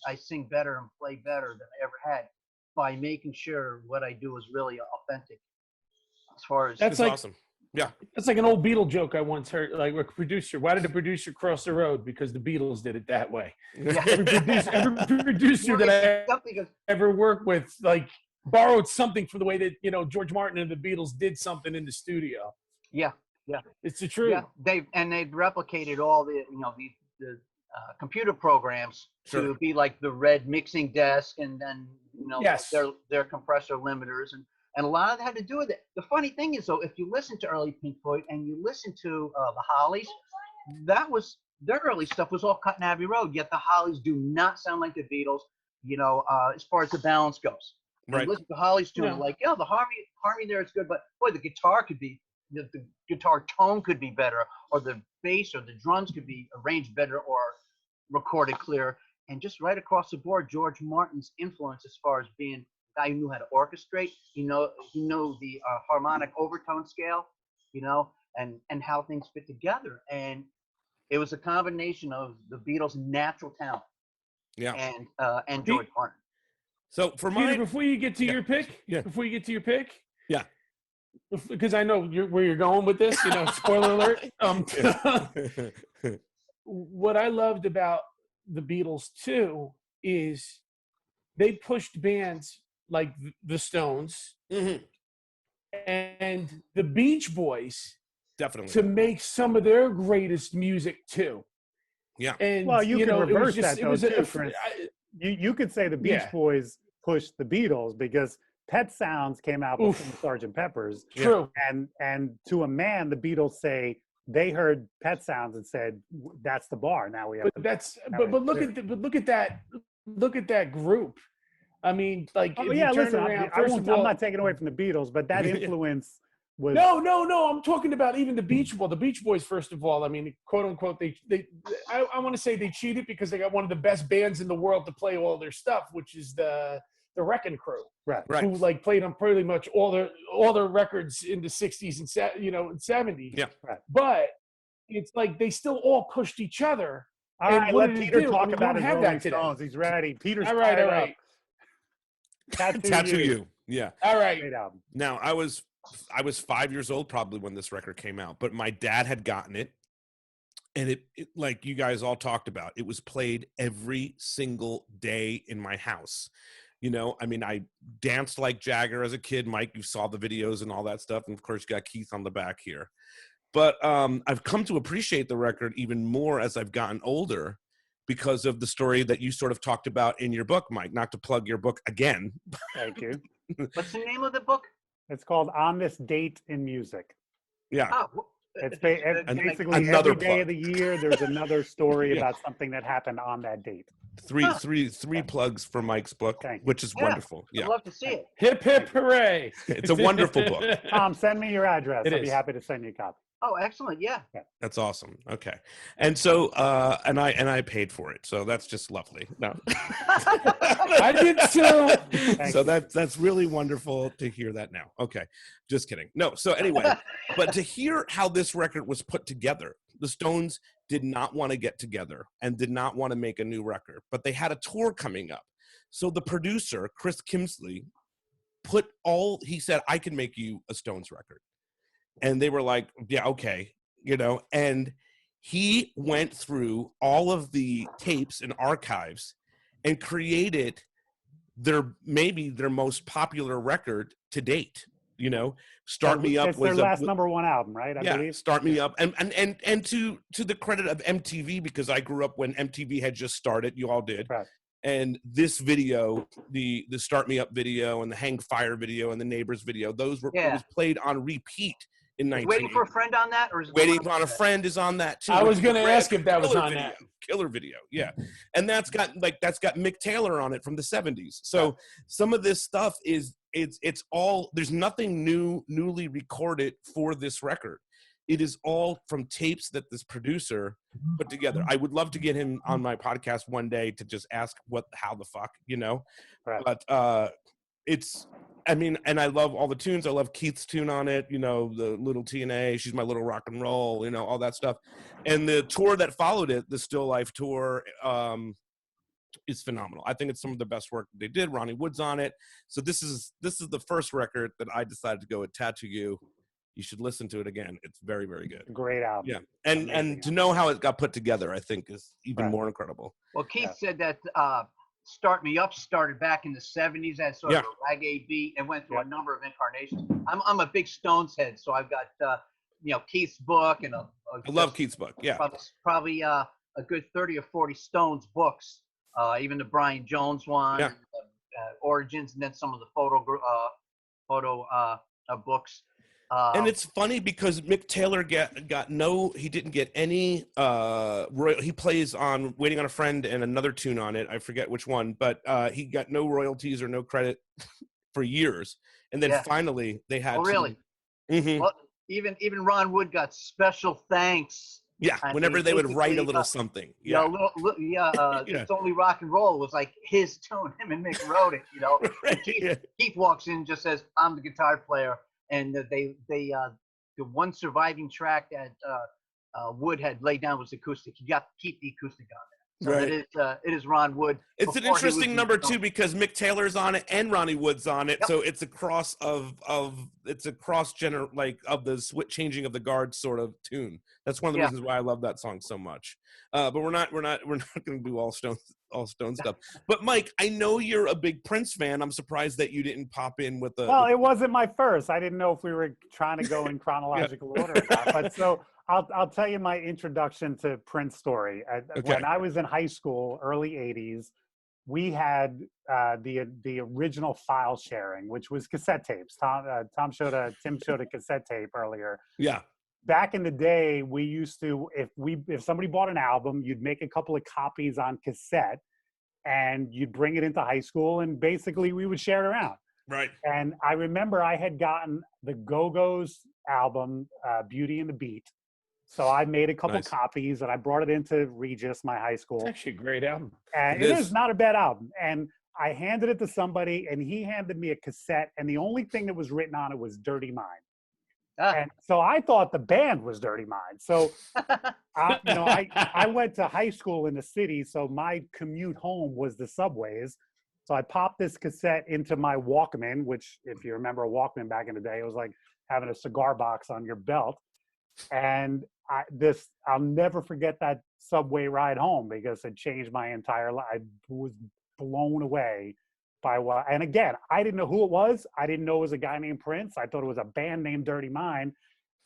I sing better and play better than I ever had by making sure what I do is really authentic. As far as That's awesome. Yeah. That's like an old Beatle joke I once heard. Like a producer, why did the producer cross the road? Because the Beatles did it that way. Every producer that I ever worked with, like, borrowed something from the way that George Martin and the Beatles did something in the studio. Yeah. It's the truth. Yeah, they've replicated all the computer programs to be like the red mixing desk, and then their compressor limiters, and a lot of that had to do with it. The funny thing is, though, if you listen to early Pink Floyd and you listen to the Hollies, their early stuff was all Cut and Abbey Road. Yet the Hollies do not sound like the Beatles, as far as the balance goes. Right. You listen to Hollies tune, like, the harmony there is good, but boy, the guitar could be. The guitar tone could be better, or the bass or the drums could be arranged better or recorded clearer. And just right across the board, George Martin's influence as far as being a guy who knew how to orchestrate, he knew the harmonic overtone scale, and how things fit together. And it was a combination of the Beatles' natural talent, and George Martin. So for Peter, before you get to your pick, because I know where you're going with this, spoiler alert. What I loved about the Beatles too is they pushed bands like the Stones and the Beach Boys definitely to make some of their greatest music too. Yeah. And you can reverse that though too, Chris. You could say the Beach Boys pushed the Beatles because Pet Sounds came out before Sgt. Pepper's. True. And to a man, the Beatles say they heard Pet Sounds and said, "That's the bar." Now we have. But look at that group. I mean, like, listen. I'm not taking away from the Beatles, but that influence was. No. I'm talking about even the Beach Boys. The Beach Boys, first of all, I mean, quote unquote, I want to say they cheated because they got one of the best bands in the world to play all their stuff, which is the Wrecking Crew, right? Who like played on pretty much all their records in the 60s and 70s. Yeah, right. But it's like they still all pushed each other. All right, let Peter talk about his Rolling Stones. He's ready. Peter's all right. Tattoo You. Yeah. All right. Great album. Now I was 5 years old probably when this record came out, but my dad had gotten it. And it, like you guys all talked about, it was played every single day in my house. I mean, I danced like Jagger as a kid. Mike, you saw the videos and all that stuff. And of course, you got Keith on the back here. But I've come to appreciate the record even more as I've gotten older because of the story that you sort of talked about in your book, Mike. Not to plug your book again. Thank you. What's the name of the book? It's called On This Date in Music. Yeah. Oh, it's basically another every day of the year. There's another story about something that happened on that date. Three plugs for Mike's book, which is wonderful. Yeah, I'd love to see it. Hip hip hooray! It's a wonderful book. Tom, send me your address. I'll be happy to send you a copy. Oh, excellent! Yeah, that's awesome. Okay, and so and I paid for it, so that's just lovely. No, I did too. So that's really wonderful to hear that now. Okay, just kidding. No, so anyway, but to hear how this record was put together, the Stones did not want to get together and did not want to make a new record, but they had a tour coming up. So the producer, Chris Kimsley, he said, "I can make you a Stones record." And they were like, "Yeah, okay." And he went through all of the tapes and archives and created their most popular record to date. Start Me Up was their last number one album, right? I believe. Start Me Up, and to the credit of MTV, because I grew up when MTV had just started. You all did, right? And this video, the Start Me Up video, and the Hang Fire video, and the Neighbors video, it was played on repeat in Waiting 1980. for a Friend on that, or is it Waiting on a Friend is on that too. I was It's going to a ask if that was killer on video, that. Killer video, yeah. And that's got Mick Taylor on it from the 70s. So some of this stuff is it's all, there's nothing newly recorded for this record. It is all from tapes that this producer put together. I would love to get him on my podcast one day to just ask how the fuck, you know. Right. But and I love all the tunes. I love Keith's tune on it, you know, the Little TNA, She's My Little Rock and Roll, you know, all that stuff. And the tour that followed it, the Still Life tour, is phenomenal. I think it's some of the best work they did. Ronnie Wood's on it. So this is the first record that I decided to go with Tattoo You. You should listen to it again. It's very, very good. Great album. Yeah. And to know how it got put together, I think is even more incredible. Well, Keith said that Start Me Up started back in the 70s as sort of a reggae beat and went through a number of incarnations. I'm a big Stones head, so I've got Keith's book and I love Keith's book. Yeah. Probably a good 30 or 40 Stones books, even the Brian Jones one, Origins, and then some of the photo books. And it's funny because Mick Taylor he didn't get any he plays on Waiting on a Friend and another tune on it. I forget which one, but he got no royalties or no credit for years. And then finally they had really? Mm-hmm. Well, even Ron Wood got special thanks. Yeah, whenever they would write a little something. Yeah. It's Only Rock and Roll was like his tune. Him and Mick wrote it, you know. Keith walks in and just says, I'm the guitar player. And the one surviving track that Wood had laid down was acoustic. You got to keep the acoustic on there. So it is Ron Wood. It's an interesting number too because Mick Taylor's on it and Ronnie Wood's on it. Yep. So it's a cross of the changing of the guard sort of tune. That's one of the reasons why I love that song so much. But we're not going to do all Stone stuff. But Mike, I know you're a big Prince fan. I'm surprised that you didn't pop in with the. Well, it wasn't my first. I didn't know if we were trying to go in chronological order or not. But so I'll tell you my introduction to Prince story. When I was in high school, early 80s, we had the original file sharing, which was cassette tapes. Tim showed a cassette tape earlier. Yeah. Back in the day, we used to, if somebody bought an album, you'd make a couple of copies on cassette and you'd bring it into high school and basically we would share it around. Right. And I remember I had gotten the Go-Go's album, Beauty and the Beat. So I made a couple copies and I brought it into Regis, my high school. It's actually a great album. And it is not a bad album. And I handed it to somebody and he handed me a cassette and the only thing that was written on it was Dirty Mind. And so I thought the band was Dirty Mind. So, I went to high school in the city, so my commute home was the subways. So I popped this cassette into my Walkman, which, if you remember a Walkman back in the day, it was like having a cigar box on your belt. And I'll never forget that subway ride home because it changed my entire life. I was blown away by what, and again, I didn't know who it was. I didn't know it was a guy named Prince. I thought it was a band named Dirty Mind,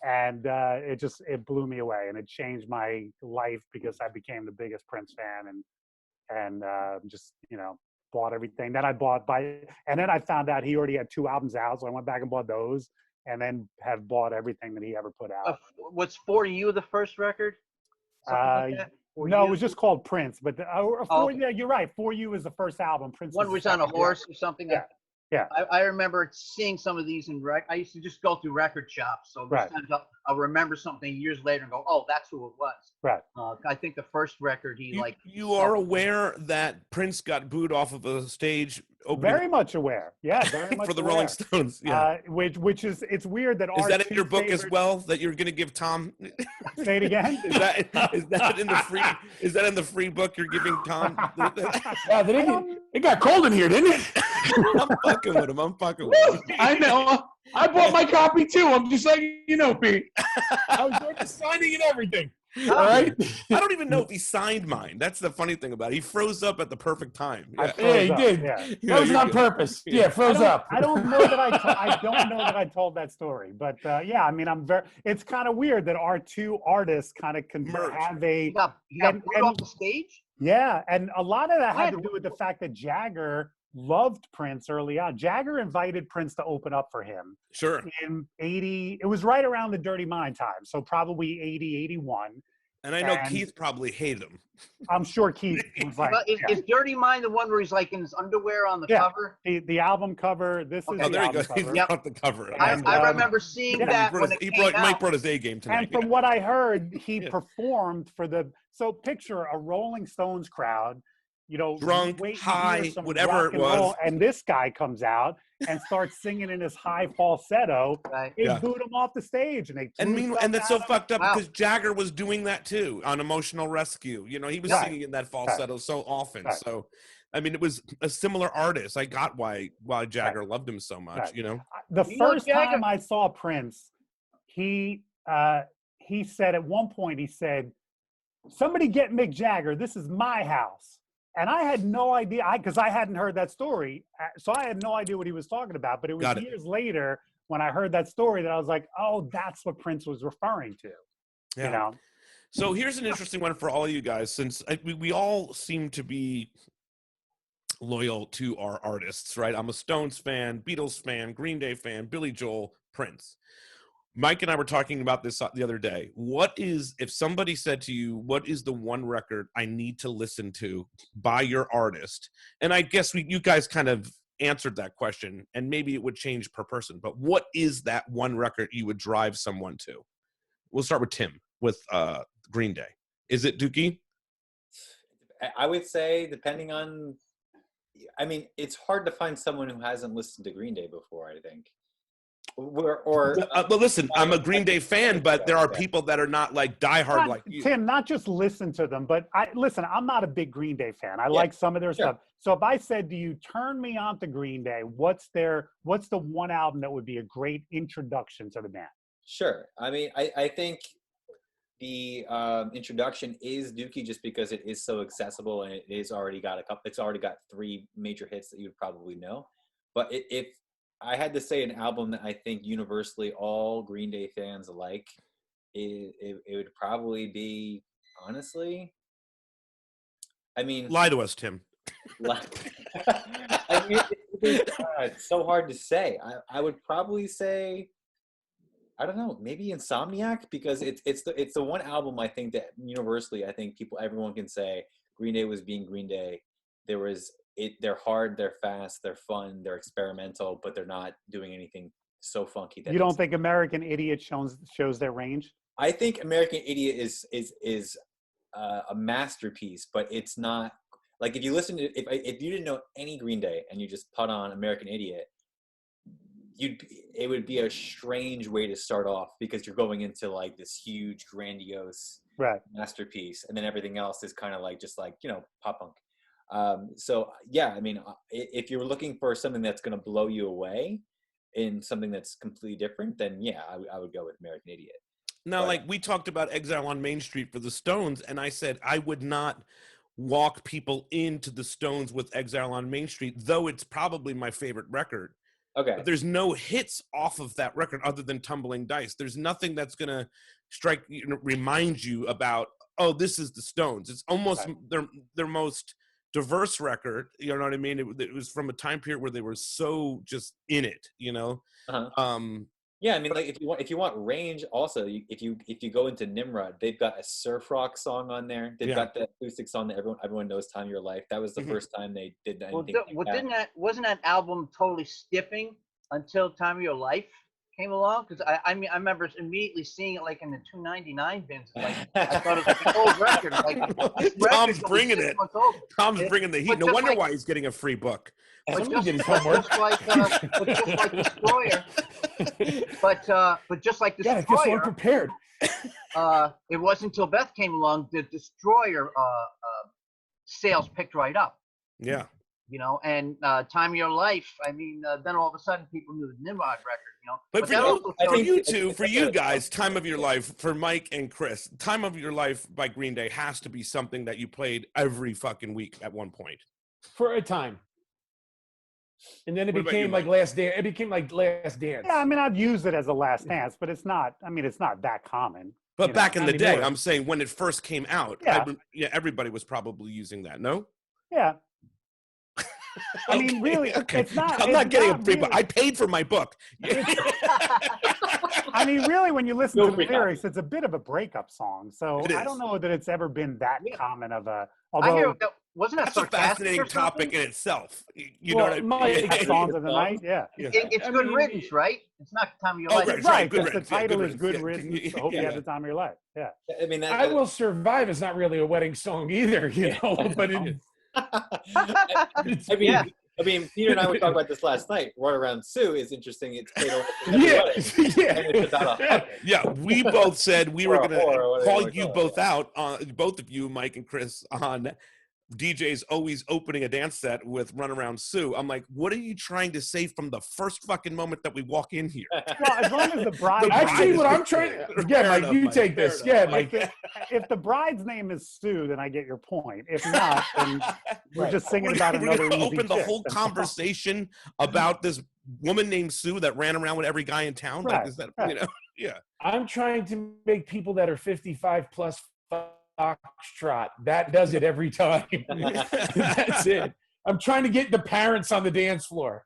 and it blew me away, and it changed my life because I became the biggest Prince fan, and just bought everything. Then I found out he already had 2 albums out, so I went back and bought those, and then have bought everything that he ever put out. Was For You the first record? Like that? No, it was just called Prince. But yeah, you're right. For You is the first album. Prince one was on a horse or something. Yeah. I remember seeing some of these in I used to just go through record shops. So sometimes I'll remember something years later and go, oh, that's who it was. Right. I think the first record You are aware that Prince got booed off of a stage opening? Very much aware. Yeah, very much for the aware. Rolling Stones. Yeah. Which is, it's weird that is that in your book as well that you're going to give Tom? Say it again. Is that in the free? Is that in the free book you're giving Tom? It got cold in here, didn't it? I'm fucking with him. I know. I bought my copy too. I'm just letting you know, Pete. I was there signing and everything. All right. I don't even know if he signed mine. That's the funny thing about it. He froze up at the perfect time. Yeah, he did. Yeah. That was on purpose. Yeah, froze up. I don't know that I don't know that I told that story, but yeah, I mean, it's kind of weird that our 2 artists kind of have a. You got off the stage. Yeah, and a lot of that had to do with the fact that Jagger loved Prince early on. Jagger invited Prince to open up for him Sure. in 80. It was right around the Dirty Mind time. So probably 80, 81. And I know And Keith probably hated him. I'm sure Keith was like, But is Dirty Mind the one where he's like in his underwear on the cover? the album cover. This is Oh, the there you go. album He cover. brought the cover. I remember seeing that when it came out. Mike brought his A game tonight. And from what I heard, he performed for so picture a Rolling Stones crowd, drunk, waiting to high, hear some whatever rock it and roll, was. and this guy comes out and starts singing in his high falsetto. Right. They booed him off the stage, and And that's so fucked up Wow. because Jagger was doing that too on Emotional Rescue. He was singing in that falsetto so often. Right. So, I mean, it was a similar artist. I got why Jagger loved him so much. Right. The first time I saw Prince, he said at one point, he said, "Somebody get Mick Jagger. This is my house." And I had no idea, because I hadn't heard that story. So I had no idea what he was talking about. But it was years later when I heard that story that I was like, oh, that's what Prince was referring to. Yeah. So here's an interesting one for all of you guys, since we all seem to be loyal to our artists, right? I'm a Stones fan, Beatles fan, Green Day fan, Billy Joel, Prince. Mike and I were talking about this the other day. If somebody said to you, what is the one record I need to listen to by your artist? And I guess you guys kind of answered that question, and maybe it would change per person, but what is that one record you would drive someone to? We'll start with Tim with Green Day. Is it Dookie? I would say, depending on, it's hard to find someone who hasn't listened to Green Day before, I think. But listen, I'm a Green Day fan, but there are people that are not like diehard like you. Tim, not just listen to them, but I'm not a big Green Day fan. I like some of their stuff. So if I said to you, turn me on to Green Day, what's the one album that would be a great introduction to the band? Sure. I think the introduction is Dookie, just because it is so accessible and it's already got 3 major hits that you would probably know. But if I had to say an album that I think universally all Green Day fans like, it would probably be, honestly, lie to us, Tim. It's so hard to say. I would probably say, I don't know, maybe Insomniac, because it's the one album I think that universally, I think everyone can say Green Day was being Green Day. They're hard, they're fast, they're fun, they're experimental, but they're not doing anything so funky. That you don't think American Idiot shows their range? I think American Idiot is a masterpiece, but it's not like, if you listen to if you didn't know any Green Day and you just put on American Idiot, it would be a strange way to start off, because you're going into like this huge grandiose masterpiece, and then everything else is kind of like just like pop punk. So yeah, if you're looking for something that's going to blow you away in something that's completely different, then yeah, I would go with American Idiot. Now, like we talked about Exile on Main Street for the Stones, and I said I would not walk people into the Stones with Exile on Main Street, though it's probably my favorite record. Okay. But there's no hits off of that record other than Tumbling Dice. There's nothing that's going to remind you about, oh, this is the Stones. It's almost their most diverse record, you know what I mean? It was from a time period where they were so just in it, Yeah, like if you want range, also if you go into Nimrod, they've got a surf rock song on there. They've got the acoustic song that everyone knows, "Time of Your Life." That was the first time they did anything. Wasn't that album totally stiffing until "Time of Your Life" came along? Because I remember immediately seeing it like in the 299 bins. Like, I thought it was like an old record. Like, Tom's bringing it. Tom's bringing the heat. No wonder why he's getting a free book. But just like Destroyer. But just like Destroyer. Yeah, I guess we're prepared. It wasn't until Beth came along the Destroyer sales picked right up. Yeah. And Time of Your Life, then all of a sudden people knew the Nimrod record, But for you guys, Time of Your Life, for Mike and Chris, Time of Your Life by Green Day has to be something that you played every fucking week at one point. For a time. And then it became like Last Dance. It became like Last Dance. Yeah, I've used it as a last dance, but it's not that common. But back in the day, I'm saying when it first came out, everybody was probably using that, no? Yeah. I mean, really, okay. it's not. I'm it's not getting a not free really, book. I paid for my book. I mean, really, when you listen No to the free copy. lyrics, it's a bit of a breakup song. So It I is. don't know that it's ever been that Yeah. common of a. I hear Although wasn't that That's a sarcastic fascinating or something? topic in itself. You Well, know what I Mike, mean? songs of the night, yeah. It's I good mean, riddance, right? It's not the time of your Oh, life. right, Right, good because the riddance, yeah, title good is Good riddance, yeah. Riddance. I hope you Yeah. had the time of your life. Yeah. I mean, I Will Survive is not really a wedding song either, you know, but it's, I mean, Yeah. Peter and I were talking about this last night. Run Around Sue is interesting. It's played over every yeah, wedding, yeah. and it's about a hug. Yeah, we both said we were Or a going to whore, or whatever you call wanna you call it, both out, both of you, Mike and Chris, on DJ's always opening a dance set with Run Around Sue. I'm like, what are you trying to say from the first fucking moment that we walk in here? Well, as long as the bride. Actually, what Fair I'm trying enough, yeah, Mike, you Mike, take fair this. enough. Yeah, Mike. If the bride's name is Sue, then I get your point. If not, then we're just singing We're about gonna another easy open the chick. whole That's all. conversation about this woman named Sue that ran around with every guy in town. Like, Right, is that, right. you know? Yeah. I'm trying to make people that are 55 plus foxtrot. That does it every time. That's it. I'm trying to get the parents on the dance floor.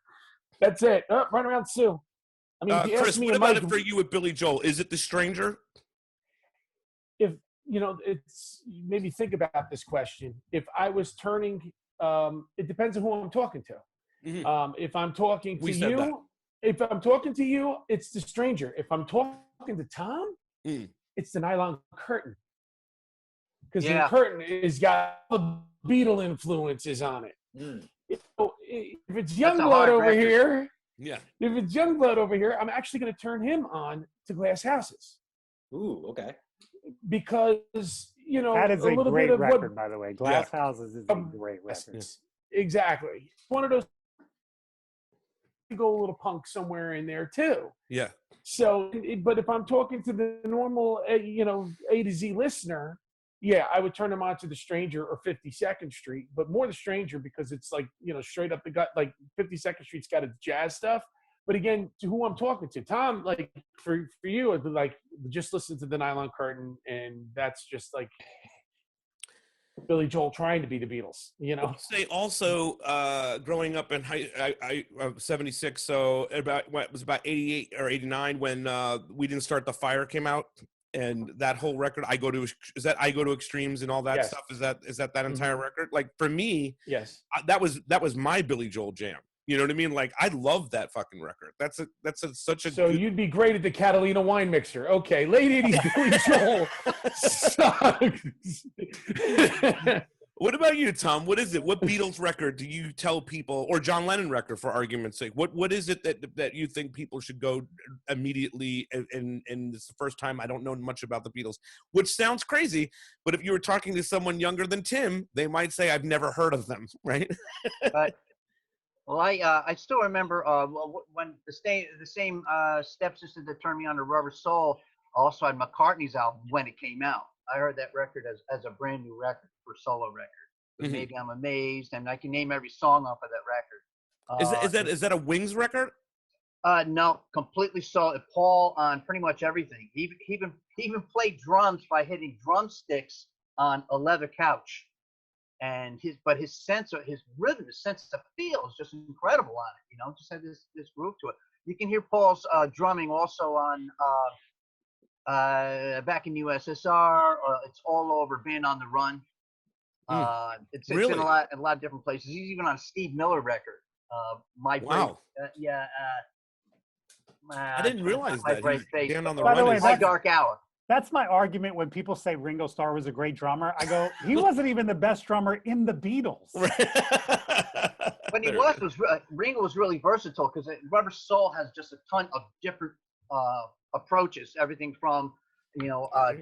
That's it. Oh, Run Around Sue. I mean, if you Chris, ask me what and about Mike, it for you with Billy Joel? Is it The Stranger? if you know, it's maybe think about this question. If I was turning, it depends on who I'm talking to. Mhm. If I'm talking to We said that. if I'm talking to you, it's The Stranger. If I'm talking to Tom, it's The Nylon Curtain. Because Yeah. The Curtain has got the Beatle influences on it. You know, if it's That's a Youngblood hard over record. here, Yeah. if it's Youngblood over here, I'm actually going to turn him on to Glass Houses Ooh, okay. because you know That is a a little great bit of record, by the way. Glass Houses is a Um, great record. exactly one of those. Go a little punk somewhere in there too. Yeah. So, but if I'm talking to the normal, you know, A to Z listener, yeah, I would turn them on to The Stranger or 52nd Street, but more The Stranger because it's like, you know, straight up the gut, like 52nd Street's got its jazz stuff. But again, to who I'm talking to, Tom, like for you, it'd be like just listen to The Nylon Curtain, and that's just like Billy Joel trying to be the Beatles, you know. Say also, growing up in I'm 76, so about what was about 88 or 89 when We Didn't Start the Fire came out, and that whole record, I Go to Extremes and all that Yes. stuff. Is that entire record? Like for me, Yes. that was my Billy Joel jam. You know what I mean? Like I love that fucking record. That's such a. So good, you'd be great at the Catalina wine mixer. Okay, late 80s Billy Joel sucks. What about you, Tom? What is it? What Beatles record do you tell people, or John Lennon record for argument's sake? What is it that you think people should go immediately? And it's the first time I don't know much about the Beatles, which sounds crazy, but if you were talking to someone younger than Tim, they might say, "I've never heard of them," right? Well, I still remember when the same stepsister that turned me on to Rubber Soul also had McCartney's album when it came out. I heard that record as a brand new record for solo record. But Maybe I'm Amazed, and I can name every song off of that record. Is that a Wings record? No, completely solo. Paul on pretty much everything. He even played drums by hitting drumsticks on a leather couch. And his sense of his rhythm, his sense of feel is just incredible on it. You know, just had this groove to it. You can hear Paul's drumming also on Back in USSR. It's all over Band on the Run. It's Really? in a lot of different places. He's even on a Steve Miller record. Wow. I didn't realize that. He's Band on the By the Run. way, is- My Dark Hour. That's my argument when people say Ringo Starr was a great drummer. I go, he wasn't even the best drummer in the Beatles. But Ringo was really versatile because Rubber Soul has just a ton of different approaches. Everything from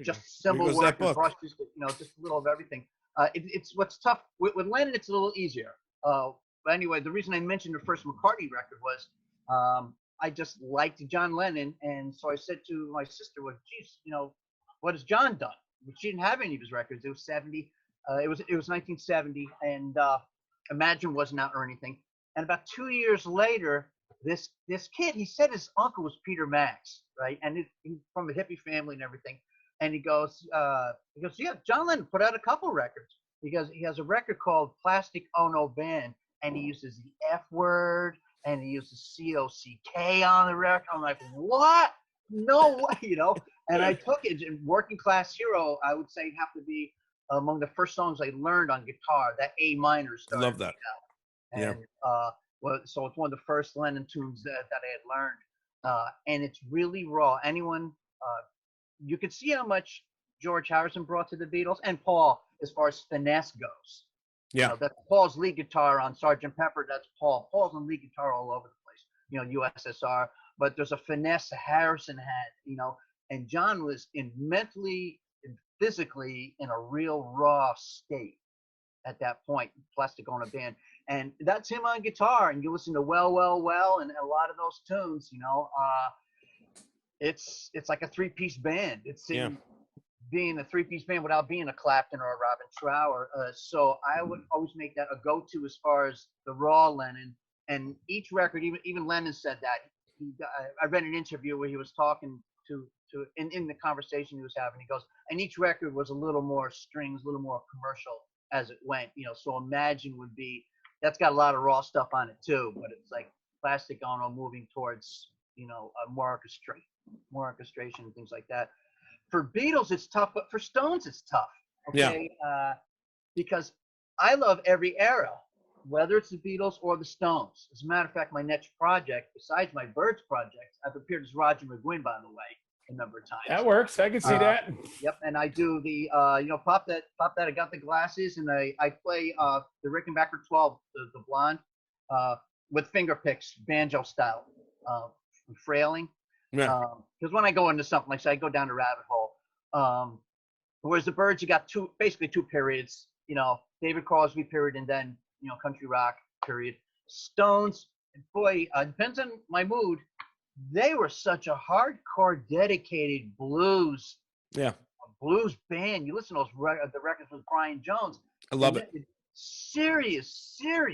just cymbal goes work that and book. brushes, just a little of everything. It's what's tough with Lennon. It's a little easier. But anyway, the reason I mentioned the first McCartney record was I just liked John Lennon, and so I said to my sister, "Well, geez, what has John done?" But she didn't have any of his records. It was 70. It was 1970, and Imagine wasn't out or anything. And about 2 years later, this kid, he said his uncle was Peter Max, right? And he's from a hippie family and everything. And he goes, yeah, John Lennon put out a couple records. He has a record called Plastic Ono Band, and he uses the F word, and he uses COCK on the record. I'm like, what? No way, you know. And I took it. And Working Class Hero, I would say, have to be among the first songs I learned on guitar. That A minor started. Love that. And well, so it's one of the first Lennon tunes that I had learned, and it's really raw. Anyone, you could see how much George Harrison brought to the Beatles, and Paul, as far as finesse goes. Yeah. You know, that's Paul's lead guitar on Sgt. Pepper. That's Paul. Paul's on lead guitar all over the place. You know, USSR. But there's a finesse Harrison had. You know, and John was mentally and physically in a real raw state at that point. Plastic on a band, and that's him on guitar. And you listen to Well, Well, Well, and a lot of those tunes. You know, it's like a three-piece band. It's being a three-piece band without being a Clapton or a Robin Trower. So I would always make that a go-to as far as the raw Lennon. And each record, even Lennon said that. I read an interview where he was talking to in the conversation he was having. He goes, and each record was a little more strings, a little more commercial as it went. You know, so Imagine would be, that's got a lot of raw stuff on it too, but it's like Plastic Ono moving towards, you know, more orchestration and things like that. For Beatles, it's tough, but for Stones, it's tough. Okay, because I love every era, whether it's the Beatles or the Stones. As a matter of fact, my next project, besides my Birds project, I've appeared as Roger McGuinn, by the way, a number of times. That works. I can see that. Yep, and I do the, you know, pop that. I got the glasses, and I play the Rickenbacker 12, the blonde, with finger picks, banjo style, frailing. Yeah. Because when I go into something like that, I go down the rabbit hole. Whereas the Birds, you got basically two periods. You know, David Crosby period, and then, you know, country rock period. Stones, boy, depends on my mood. They were such a hardcore, dedicated blues band. You listen to the records with Brian Jones. I love it. Serious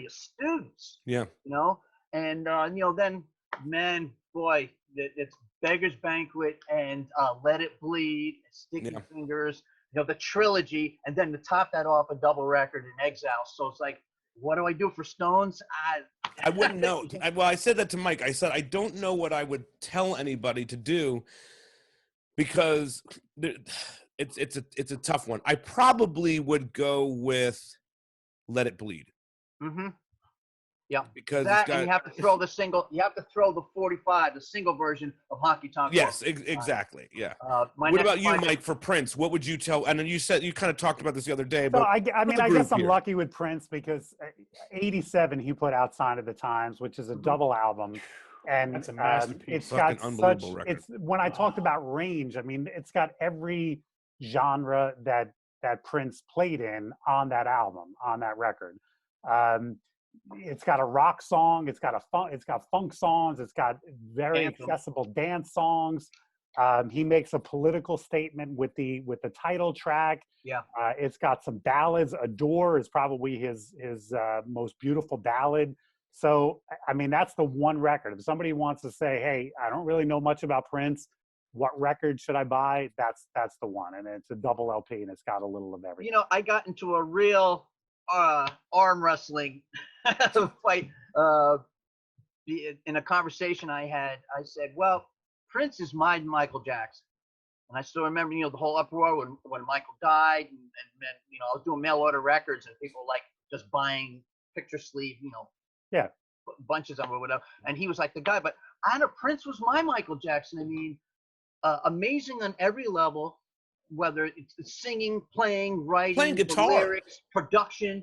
students. Yeah. You know, and you know, then, man, boy, it's Beggar's Banquet and Let It Bleed, Sticky Fingers. You know, the trilogy, and then to top that off, a double record in Exile. So it's like, what do I do for Stones? I wouldn't know. Well, I said that to Mike. I said, I don't know what I would tell anybody to do, because it's a tough one. I probably would go with Let It Bleed. Mm-hmm. Yeah, because that, and you have to throw the single. You have to throw the 45, the single version of Honky Tonk. Yes, exactly. Yeah. What about you, Mike? For Prince, what would you tell? And then you said you kind of talked about this the other day. But so I mean, I guess I'm lucky with Prince, because '87 he put out "Sign of the Times," which is a double album, and that's a masterpiece. It's got unbelievable such. Record. It's when I talked about range. I mean, it's got every genre that Prince played in on that album, on that record. It's got a rock song. It's got funk songs. It's got very accessible dance songs. He makes a political statement with the title track. Yeah. It's got some ballads. Adore is probably his most beautiful ballad. So, I mean, that's the one record. If somebody wants to say, hey, I don't really know much about Prince, what record should I buy? That's the one. And it's a double LP, and it's got a little of everything. You know, I got into a real arm wrestling fight in a conversation I had. I said, well, Prince is my Michael Jackson. And I still remember, you know, the whole uproar when Michael died, and you know, I was doing mail order records, and people like just buying picture sleeve, you know, bunches of them or whatever. And he was like the guy, but I know Prince was my Michael Jackson. I mean, amazing on every level, whether it's singing, playing, writing, playing guitar, lyrics, production,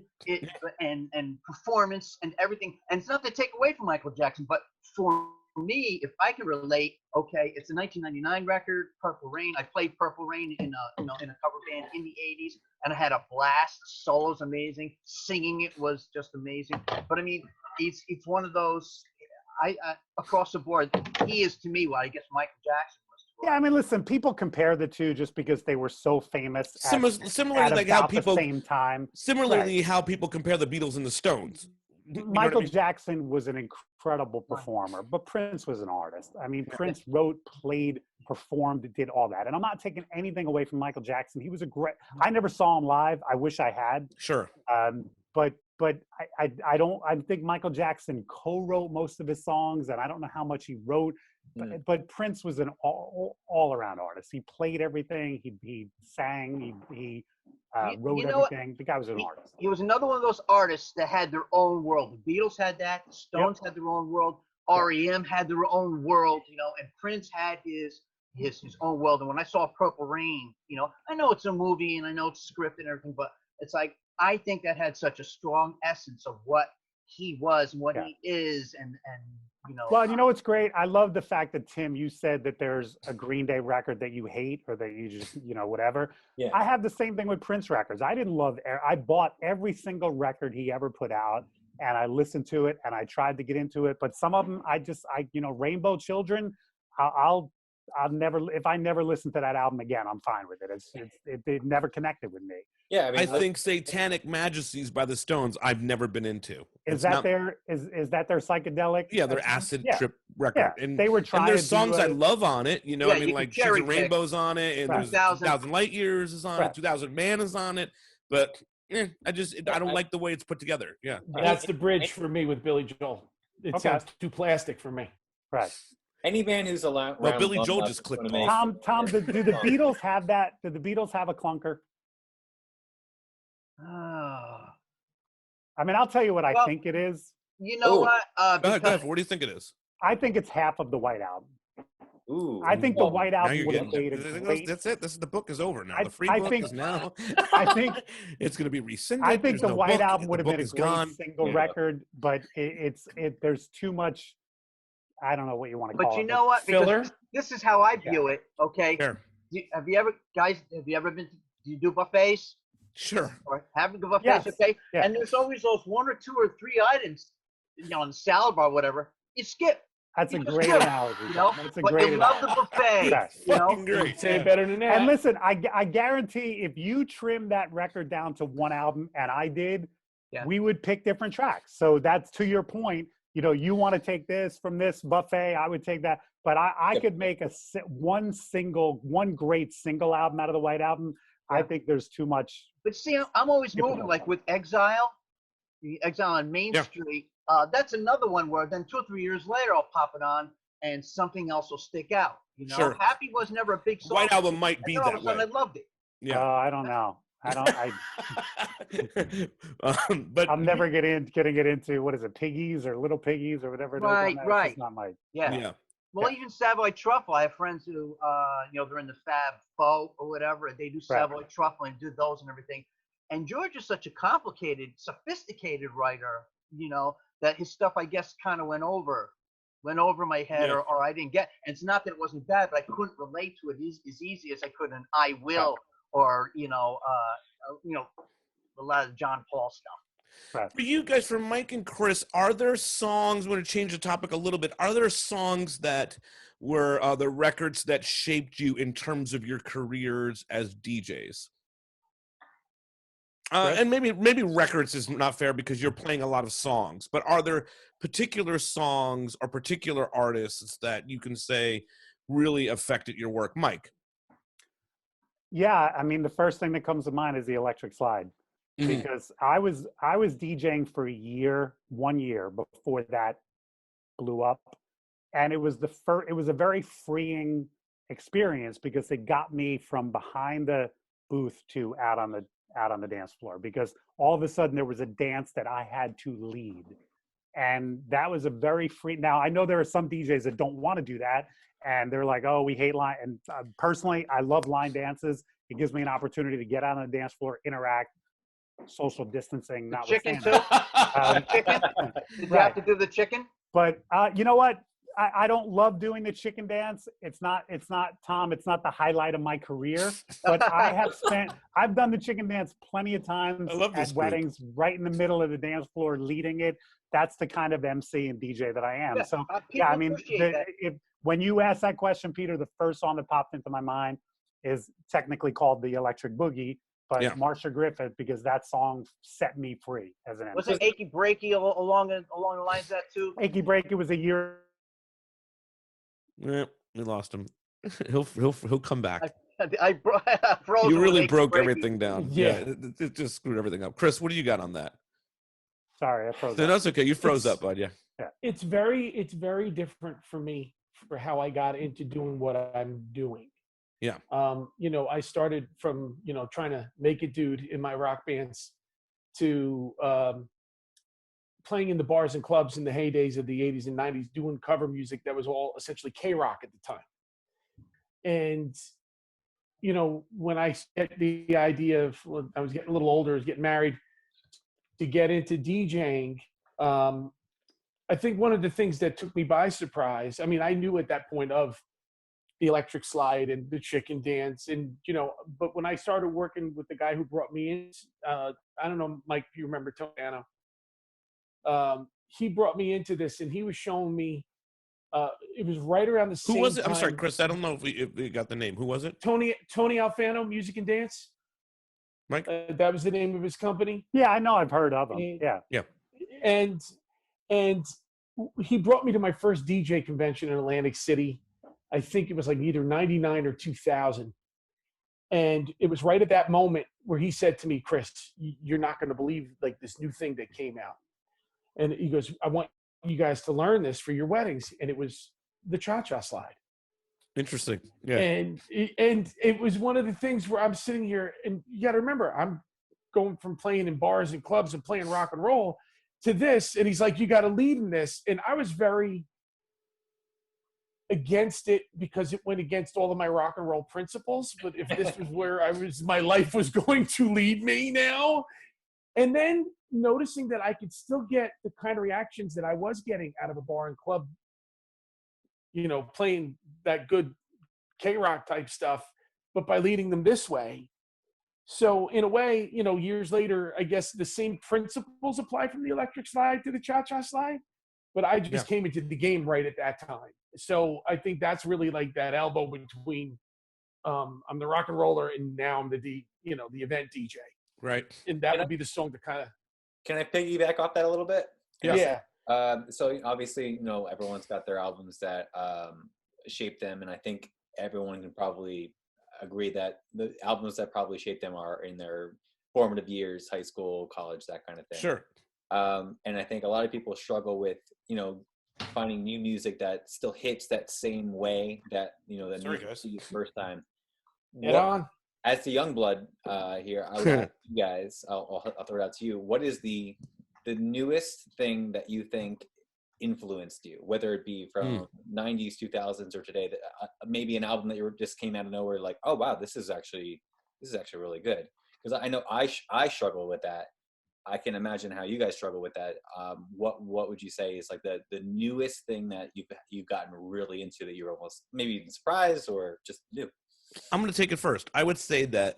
and performance and everything. And it's not to take away from Michael Jackson, but for me, if I can relate, okay, it's a 1999 record, Purple Rain. I played Purple Rain in a cover band in the 80s, and I had a blast. The solo's amazing. Singing it was just amazing. But I mean, it's one of those. I across the board, he is to me what I guess Michael Jackson was. Yeah, I mean, listen, people compare the two just because they were so famous. Similarly, like how people the same time. Similarly, how people compare the Beatles and the Stones. Michael Jackson was an incredible performer, but Prince was an artist. I mean, Prince wrote, played, performed, did all that. And I'm not taking anything away from Michael Jackson. He was I never saw him live. I wish I had. Sure. But I think Michael Jackson co-wrote most of his songs, and I don't know how much he wrote. But Prince was an all-around artist. He played everything. He sang. He wrote everything. The guy was an artist. He was another one of those artists that had their own world. The Beatles had that. The Stones had their own world. REM had their own world, and Prince had his own world. And when I saw Purple Rain, I know it's a movie and I know it's scripted and everything, but it's like, I think that had such a strong essence of what he was and what he is. And Well, what's great? I love the fact that, Tim, you said that there's a Green Day record that you hate or that you just, whatever. Yeah. I have the same thing with Prince records. I bought every single record he ever put out, and I listened to it and I tried to get into it. But some of them, Rainbow Children, I'll never, if I never listen to that album again, I'm fine with it. It never connected with me. Yeah, I think Satanic Majesties by the Stones I've never been into. Is that their psychedelic? Yeah, their acid trip record. Yeah. And they were trying. And there's songs I love on it. Like Shades of Rainbow's on it, and there's 2000 Light Years is on it, 2000 Man is on it. But I don't like the way it's put together. Yeah, that's the bridge for me with Billy Joel. It sounds too plastic for me. Right. Any band who's allowed. Well, Billy Joel just clicked off. Tom, do the Beatles have that? Do the Beatles have a clunker? I mean, I'll tell you what I think it is. You know what? Go ahead. What do you think it is? I think it's half of the White Album. Ooh, I think the White Album would have made a great... That's it. The book is over now. The free book is now. I think it's going to be rescinded. I think the White Album would have been a great single record, but there's too much. I don't know what you want to call it. But you know what? Filler. This is how I view it. Okay. Sure. Have you ever been? Do you do buffets? Sure. Or having buffets, yes. Okay. Yeah. And there's always those 1 or 2 or 3 items, on the salad bar, or whatever. You skip. That's a great analogy. That's a great analogy. Love the buffet. Fucking great. Say it better than that. And listen, I guarantee if you trim that record down to 1 album, and I did, we would pick different tracks. So that's to your point. You want to take this from this buffet, I would take that. But I could make one great single album out of the White Album. I think there's too much. But see, I'm always moving like with Exile on Main Street. That's another one where then 2 or 3 years later I'll pop it on and something else will stick out. Sure. Happy was never a big song. White Album might be that way. I loved it. Yeah. I don't know. But I'm never getting it into what is it, Piggies or Little Piggies or whatever. Right. It's not my. Yeah. Well, even Savoy Truffle, I have friends who, they're in the Fab Faux or whatever. They do Savoy Truffle and do those and everything. And George is such a complicated, sophisticated writer, that his stuff, I guess, kind of went over my head or I didn't get. And it's not that it wasn't bad, but I couldn't relate to it as easy as I could in I Will or, a lot of John Paul stuff. Right. For you guys, for Mike and Chris, are there songs, I want to change the topic a little bit, are there songs that were the records that shaped you in terms of your careers as DJs? And maybe records is not fair because you're playing a lot of songs, but are there particular songs or particular artists that you can say really affected your work? Mike? Yeah, I mean, the first thing that comes to mind is the Electric Slide. Because I was DJing for 1 year before that blew up, and it was a very freeing experience because it got me from behind the booth to out on the dance floor, because all of a sudden there was a dance that I had to lead, and that was a very free. Now I know there are some DJs that don't want to do that, and they're like, "Oh, we hate line." And personally, I love line dances. It gives me an opportunity to get out on the dance floor, interact. Social distancing, not chicken too. Chicken. Did you have to do the chicken? But you know what? I don't love doing the chicken dance. It's not Tom. It's not the highlight of my career. But I've done the chicken dance plenty of times at weddings, right in the middle of the dance floor, leading it. That's the kind of MC and DJ that I am. Yeah, so I mean, when you asked that question, Peter, the first song that popped into my mind is technically called the Electric Boogie. But Marsha Griffith, because that song set me free as an MC. Was it Achy Breaky along the lines of that too? Achy Breaky was a year. Yeah, we lost him. He'll come back. I froze. You really broke everything down. Yeah, it just screwed everything up. Chris, what do you got on that? Sorry, I froze No, up. that's okay. You froze It's- up, bud. Yeah. It's very different for me for how I got into doing what I'm doing. Yeah. I started from, trying to make it dude in my rock bands to playing in the bars and clubs in the heydays of the 80s and 90s, doing cover music that was all essentially K-rock at the time. And, when I get the idea of, when I was getting a little older, I was getting married, to get into DJing, I think one of the things that took me by surprise, I mean, I knew at that point of the electric slide and the chicken dance and, but when I started working with the guy who brought me in, I don't know, Mike, if you remember Tony, he brought me into this and he was showing me, it was right around the same Who was it? time. I'm sorry, Chris. I don't know if we got the name. Who was it? Tony Alfano, Music and Dance. Mike? That was the name of his company. Yeah, I know. I've heard of them. And- Yeah. And he brought me to my first DJ convention in Atlantic City. I think it was like either 99 or 2000. And it was right at that moment where he said to me, Chris, you're not going to believe like this new thing that came out. And he goes, I want you guys to learn this for your weddings. And it was the cha-cha slide. Interesting. Yeah. And it was one of the things where I'm sitting here and you got to remember, I'm going from playing in bars and clubs and playing rock and roll to this. And he's like, you got to lead in this. And I was very against it because it went against all of my rock and roll principles. But if this was where my life was going to lead me now, and then noticing that I could still get the kind of reactions that I was getting out of a bar and club, playing that good K-rock type stuff, but by leading them this way. So in a way, years later, I guess the same principles apply from the electric slide to the cha-cha slide, but I just came into the game right at that time. So I think that's really like that elbow between I'm the rock and roller and now I'm the event DJ. Right. And that would be the song to kind of. Can I piggyback off that a little bit? Yeah. So obviously, everyone's got their albums that shape them, and I think everyone can probably agree that the albums that probably shape them are in their formative years, high school, college, that kind of thing. Sure. And I think a lot of people struggle with, finding new music that still hits that same way that, that Sorry, music guys. the first time. Get on. As the young blood here, I would ask you guys, I'll throw it out to you. What is the newest thing that you think influenced you, whether it be from 90s, 2000s, or today, that maybe an album that just came out of nowhere, like, oh wow, this is actually really good? Because I know I struggle with that. I can imagine how you guys struggle with that. What would you say is like the newest thing that you've gotten really into that you're almost maybe even surprised or just new? I'm going to take it first. I would say that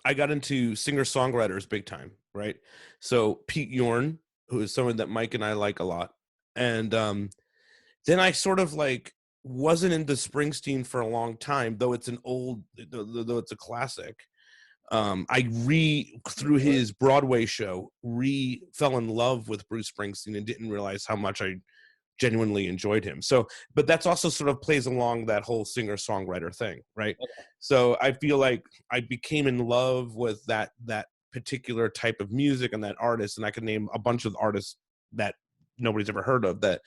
I got into singer-songwriters big time, right? So Pete Yorn, who is someone that Mike and I like a lot. And then I sort of like wasn't into Springsteen for a long time, though it's though it's a classic. Through his Broadway show, fell in love with Bruce Springsteen and didn't realize how much I genuinely enjoyed him. So, but that's also sort of plays along that whole singer-songwriter thing, right? Okay. So I feel like I became in love with that particular type of music and that artist, and I can name a bunch of artists that nobody's ever heard of that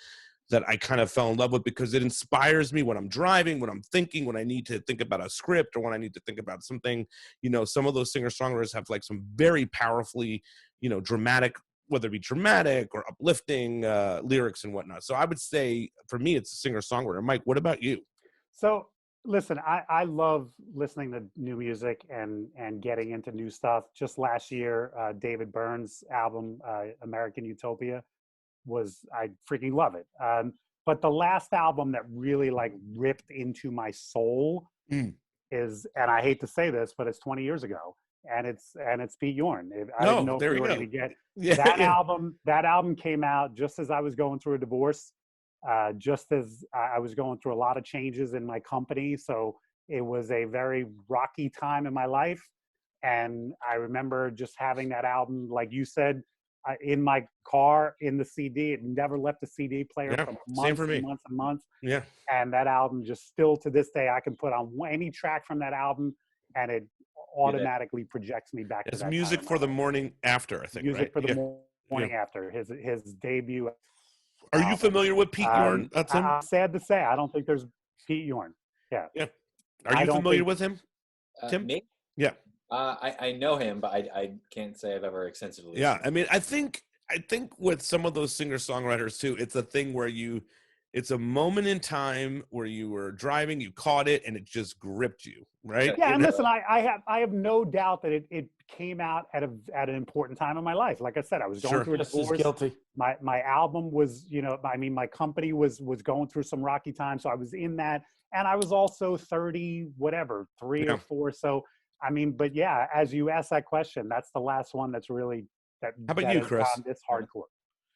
I kind of fell in love with because it inspires me when I'm driving, when I'm thinking, when I need to think about a script or when I need to think about something. Some of those singer-songwriters have like some very powerfully, dramatic, whether it be dramatic or uplifting lyrics and whatnot. So I would say for me, it's a singer-songwriter. Mike, what about you? So listen, I love listening to new music and getting into new stuff. Just last year, David Byrne's album, American Utopia, I freaking love it. But the last album that really like ripped into my soul is, and I hate to say this, but it's 20 years ago. And it's Pete Yorn. I didn't know if we were going to get that album. That album came out just as I was going through a divorce, just as I was going through a lot of changes in my company. So it was a very rocky time in my life. And I remember just having that album, like you said, in my car, in the CD. It never left the CD player for months and months and months. Yeah. And that album just still to this day, I can put on any track from that album and it automatically projects me back to that music time for the morning after, I think. Music right? for the morning after his debut. Are you familiar with Pete Yorn, Tim? I'm sad to say, I don't think there's Pete Yorn. Yeah. Are you familiar with him, Tim? Me? Yeah. I know him, but I can't say I've ever extensively. Yeah, I mean, I think with some of those singer-songwriters too, it's a thing where it's a moment in time where you were driving, you caught it, and it just gripped you, right? Yeah, and listen, I have no doubt that it came out at an important time in my life. Like I said, I was going through a divorce. Guilty. My album was, my company was going through some rocky times, so I was in that, and I was also 30, whatever, 3 or 4. So I mean, but yeah, as you asked that question, that's the last one that's really that. How about you, Chris? This hardcore.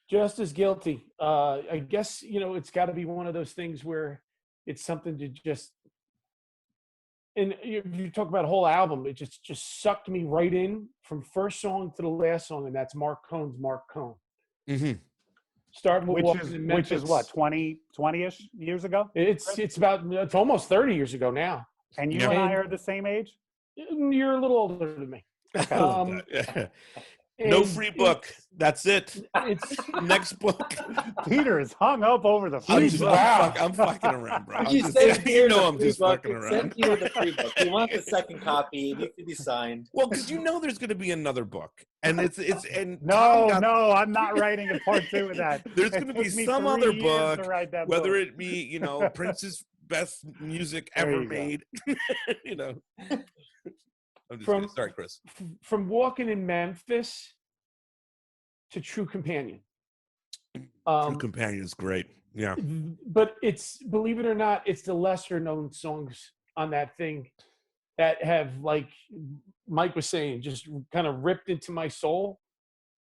Just as guilty. I guess, it's got to be one of those things where it's something to just, and you talk about a whole album, it just sucked me right in from first song to the last song, and that's Mark Cohn's Mark Cohn. Mm-hmm. Started with which is what, 20-ish years ago? It's almost 30 years ago now. And you and I are the same age? You're a little older than me. No free book. That's it. It's next book. Peter is hung up over the I'm fucking around, bro. I'm just fucking around. Send Peter the free book. You want the second copy? It needs to be signed. Well, because there's going to be another book, and no, I'm not writing a part 2 of that. There's going to be some other book, whether it be Prince's best music ever made. Sorry, Chris. From Walking in Memphis to True Companion. True Companion is great. Yeah. But believe it or not, it's the lesser known songs on that thing that have, like Mike was saying, just kind of ripped into my soul.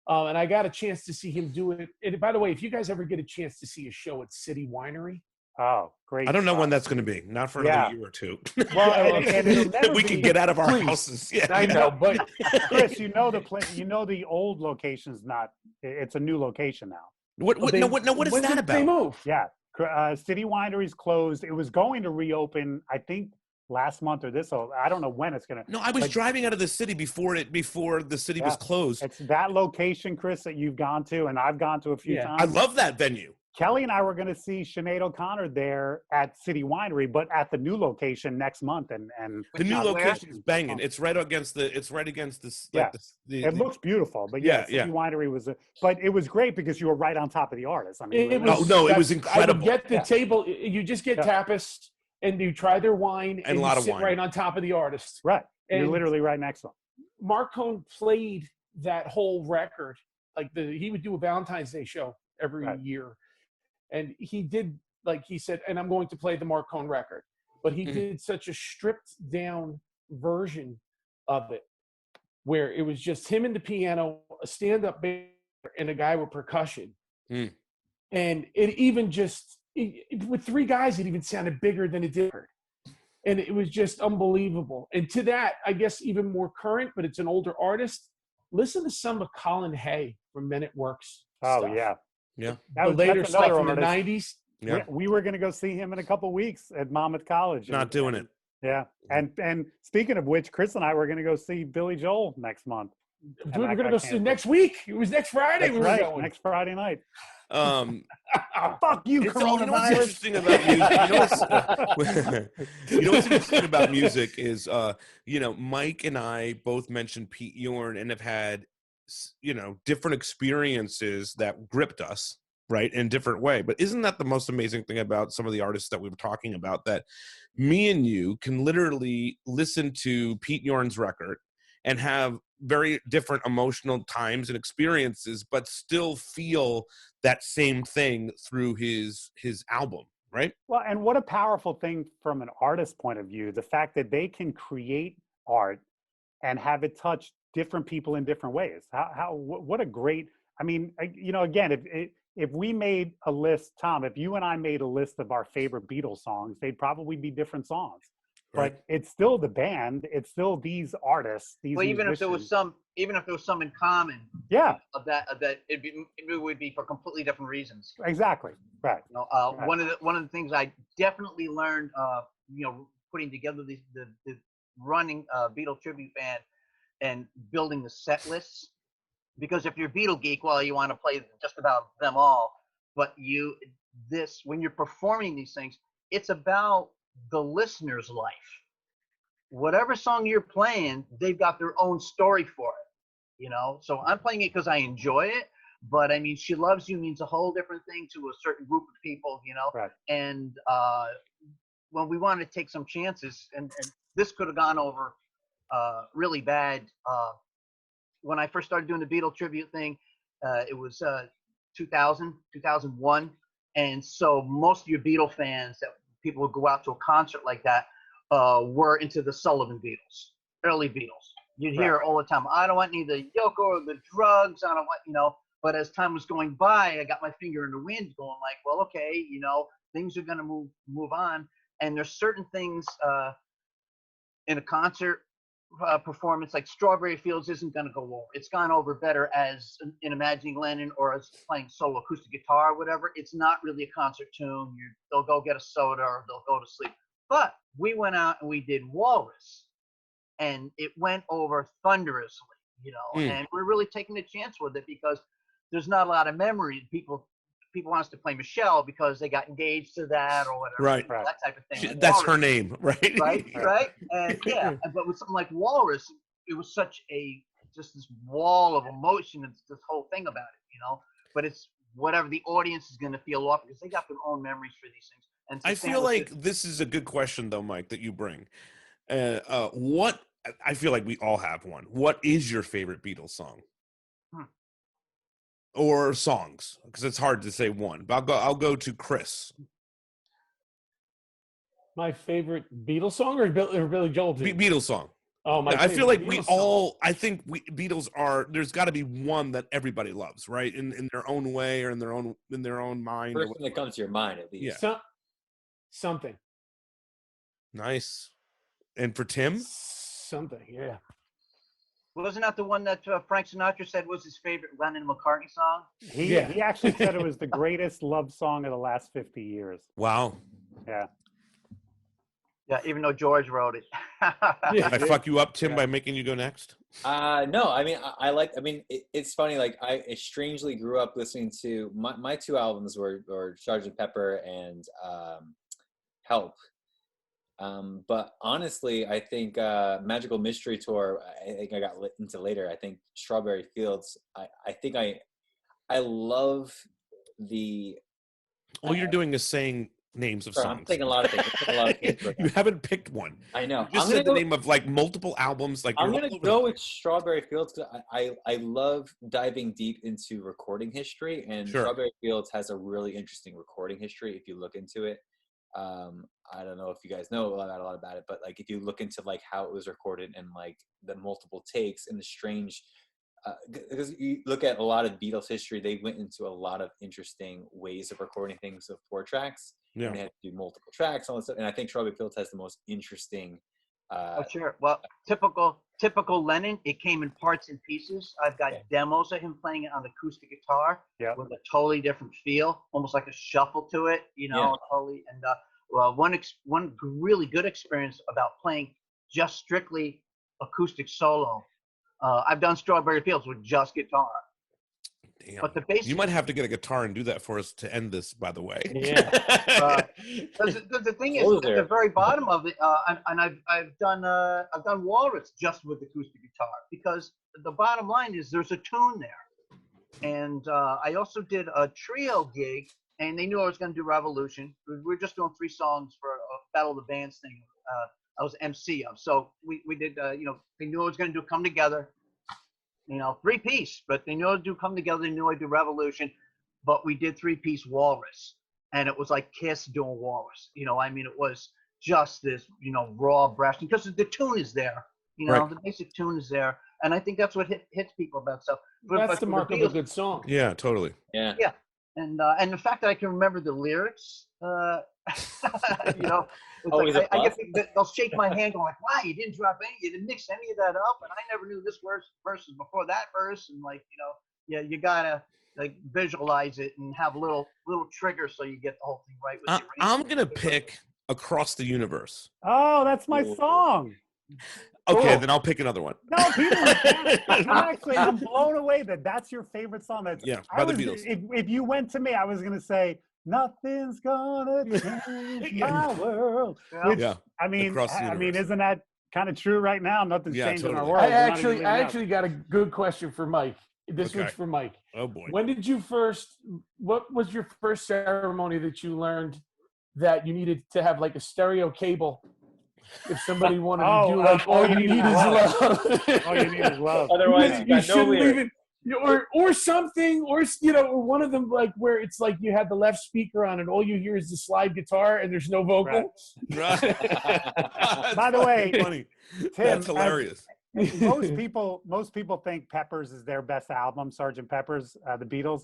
And I got a chance to see him do it. And by the way, if you guys ever get a chance to see a show at City Winery. Oh, great. I don't know when that's going to be. Not for another year or two. Well, and we can get out of our houses. Yeah, I know, but Chris, the old location's not. It's a new location now. What is that about? They move. Yeah, City Winery's closed. It was going to reopen, I think, last month or this. So I don't know when it's going to. No, I was driving out of the city before the city was closed. It's that location, Chris, that you've gone to, and I've gone to a few times. I love that venue. Kelly and I were going to see Sinead O'Connor there at City Winery, but at the new location next month. And the new location is banging. It's right against this. Yeah, it looks beautiful. But City Winery but it was great because you were right on top of the artist. I mean, it was incredible. I would get the table. You just get tapas and you try their wine and a lot of wine right on top of the artist. Right, and you're literally right next to him. Mark Cohn played that whole record. He would do a Valentine's Day show every year. And he did, like he said, and I'm going to play the Mark Cohn record. But he did such a stripped down version of it where it was just him and the piano, a stand-up bass, and a guy with percussion. And it even with 3 guys, it even sounded bigger than it did. And it was just unbelievable. And to that, I guess even more current, but it's an older artist. Listen to some of Colin Hay from Men at Work's stuff. Yeah. The later stuff from the 90s. Yeah. We were going to go see him in a couple of weeks at Monmouth College. Not doing it. Yeah. And speaking of which, Chris and I were going to go see Billy Joel next month. We were going to go see next week. It was next Friday. We were going. Next Friday night. Fuck you, coronavirus. You know what's interesting about music is, Mike and I both mentioned Pete Yorn and have had different experiences that gripped us, right, in a different way. But isn't that the most amazing thing about some of the artists that we were talking about, that me and you can literally listen to Pete Yorn's record and have very different emotional times and experiences, but still feel that same thing through his album, right? Well, and what a powerful thing from an artist's point of view, the fact that they can create art and have it touch different people in different ways. What a great, I mean, again, if we made a list, Tom, if you and I made a list of our favorite Beatles songs, they'd probably be different songs. Right. But it's still the band. It's still these artists. These even if there was some in common. Yeah. Of that, it would be for completely different reasons. Exactly. Right. Right. One of the things I definitely learned, putting together the running Beatle tribute band and building the set lists because if you're a Beatle geek, well, you want to play just about them all. But when you're performing these things, it's about the listener's life. Whatever song you're playing, they've got their own story for it, you know? So I'm playing it because I enjoy it, but I mean, She Loves You means a whole different thing to a certain group of people, you know? Right. And when we wanted to take some chances, and this could have gone over really bad. When I first started doing the Beatle tribute thing, it was 2001. And so most of your Beatle fans that people would go out to a concert like that were into the Sullivan Beatles, early Beatles. You'd hear it all the time. I don't want any of the Yoko or the drugs. I don't want, you know. But as time was going by, I got my finger in the wind going like, well, okay, you know, things are going to move on. And there's certain things in a concert performance, like Strawberry Fields isn't going to go over. It's gone over better as in Imagining Lennon or as playing solo acoustic guitar or whatever. It's not really a concert tune. They'll go get a soda or they'll go to sleep. But we went out and we did Walrus, and it went over thunderously, you know, and we're really taking a chance with it because there's not a lot of memory. People want us to play Michelle because they got engaged to that or whatever, Right. you know, that type of thing. That's Walrus, her name, right? right, and yeah, but with something like Walrus, it was such just this wall of emotion and this whole thing about it, you know. But it's whatever the audience is going to feel off because they got their own memories for these things. And I feel like this is a good question though, Mike, that you bring. What I feel like we all have one. What is your favorite Beatles song? Or songs? Because it's hard to say one. But I'll go to Chris. My favorite Beatles song or Billy Joel? Beatles song. Oh, my! Yeah, I feel like Beatles we song. all. I think Beatles are. There's got to be one that everybody loves, right? In their own way or in their own mind. First thing that comes to your mind, at least. Yeah. Something. Nice. And for Tim? Something. Yeah. Wasn't that the one that Frank Sinatra said was his favorite Lennon McCartney song? He actually said it was the greatest love song of the last 50 years. Wow. Yeah. Yeah, even though George wrote it. Did I fuck you up, Tim, by making you go next? No, I mean, I like, I mean, it's funny, like, I strangely grew up listening to, my two albums were Sgt. Pepper and Help. But honestly, I think Magical Mystery Tour, I think I got into later. I think Strawberry Fields, I think I love the... All you're doing is saying names of songs. I'm thinking a lot of things. You haven't picked one. I know. You just said the name of like multiple albums. Like I'm gonna go with Strawberry Fields because I love diving deep into recording history, and Strawberry Fields has a really interesting recording history if you look into it. I don't know if you guys know a lot about it, but like if you look into like how it was recorded and like the multiple takes and the strange. Because you look at a lot of Beatles history, they went into a lot of interesting ways of recording things of 4 tracks. Yeah. And they had to do multiple tracks, all this stuff. And I think Strawberry Fields has the most interesting. Sure. Well, typical Lennon. It came in parts and pieces. I've got demos of him playing it on acoustic guitar with a totally different feel, almost like a shuffle to it. You know, totally. And one really good experience about playing just strictly acoustic solo. I've done Strawberry Fields with just guitar. Damn. But the basic, you might have to get a guitar and do that for us to end this, by the way. Yeah. The thing is, at the very bottom of it, and I've done Walrus just with acoustic guitar because the bottom line is there's a tune there. And I also did a trio gig, and they knew I was going to do Revolution. We were just doing 3 songs for a Battle of the Bands thing. I was MC of. So we did, they knew I was going to do Come Together, 3-piece, but they knew I'd do Come Together. They knew I'd do Revolution, but we did 3-piece Walrus. And it was like Kiss doing Walrus. It was just this, raw brass, because the tune is there, the basic tune is there. And I think that's what hits people about stuff. That's the mark of a good song. Yeah, totally. Yeah. Yeah. And the fact that I can remember the lyrics, they'll shake my hand going like, wow, you didn't drop any, you didn't mix any of that up, and I never knew this verse was before that verse, and you gotta like visualize it and have little triggers so you get the whole thing right. With I'm gonna pick Across the Universe. Oh, that's my song. Okay, Cool. then I'll pick another one. No, Peter, I'm blown away that that's your favorite song. That's Yeah, by the Beatles. If you went to me, I was gonna say nothing's gonna change my world. Which Yeah, I mean, across the universe. isn't that kind of true right now? Nothing's Yeah, changing totally. our world. I We're not even leaving out. actually got a good question for Mike. This Okay. one's for Mike. Oh boy. When did you what was your first ceremony that you learned that you needed to have like a stereo cable if somebody wanted to do like all you need is love? All you need is love. Otherwise, you got no shouldn't leave lyrics. it, or something, or or one of them like where it's like you have the left speaker on and all you hear is the slide guitar and there's no vocal. Right. By the way, funny. Tim, That's hilarious. most people think Peppers is their best album, Sgt. Pepper's, the Beatles.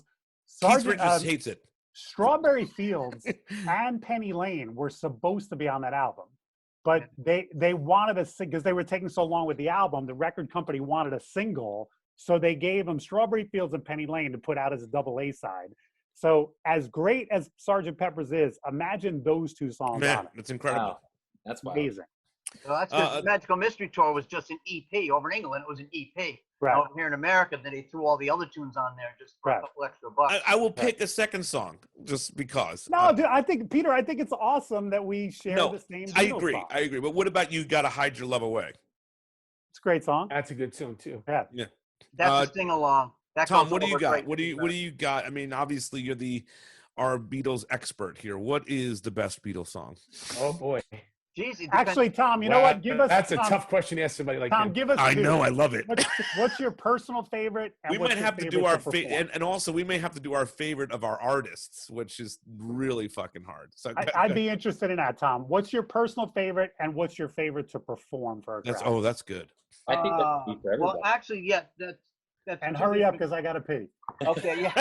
Keith Richards hates it. Strawberry Fields and Penny Lane were supposed to be on that album, but they wanted a because they were taking so long with the album. The record company wanted a single, so they gave them Strawberry Fields and Penny Lane to put out as a double A side. So as great as Sgt. Pepper's is, imagine those two songs Man, on it. it's incredible. Wow. That's wild. Amazing. Well, that's because Magical Mystery Tour was just an EP. Over in England, it was an EP. Right. Over here in America, then they threw all the other tunes on there just for Right. a couple extra bucks. I will pick a second song just because. No, dude, I think it's awesome that we share the same. I Beatles agree. song. I agree. But what about You Gotta Hide Your Love Away? It's a great song. That's a good tune too. Yeah. That's a sing along. Tom, what do you got? What do you got? I mean, obviously you're our Beatles expert here. What is the best Beatles song? Oh boy. Jeez, Actually, Tom, you know what? Give us. That's a Tom, tough question to ask somebody like Tom, him. give us. I two. know, I love it. What's your personal favorite? And We what's might your have to do favorite our perform? and also we may have to do our favorite of our artists, which is really fucking hard. So I'd be interested in that, Tom. What's your personal favorite, and what's your favorite to perform for a crowd? that's good. I think that's deep for everybody. Well, actually, yeah, that's. And hurry up because I gotta pee. Okay, yeah.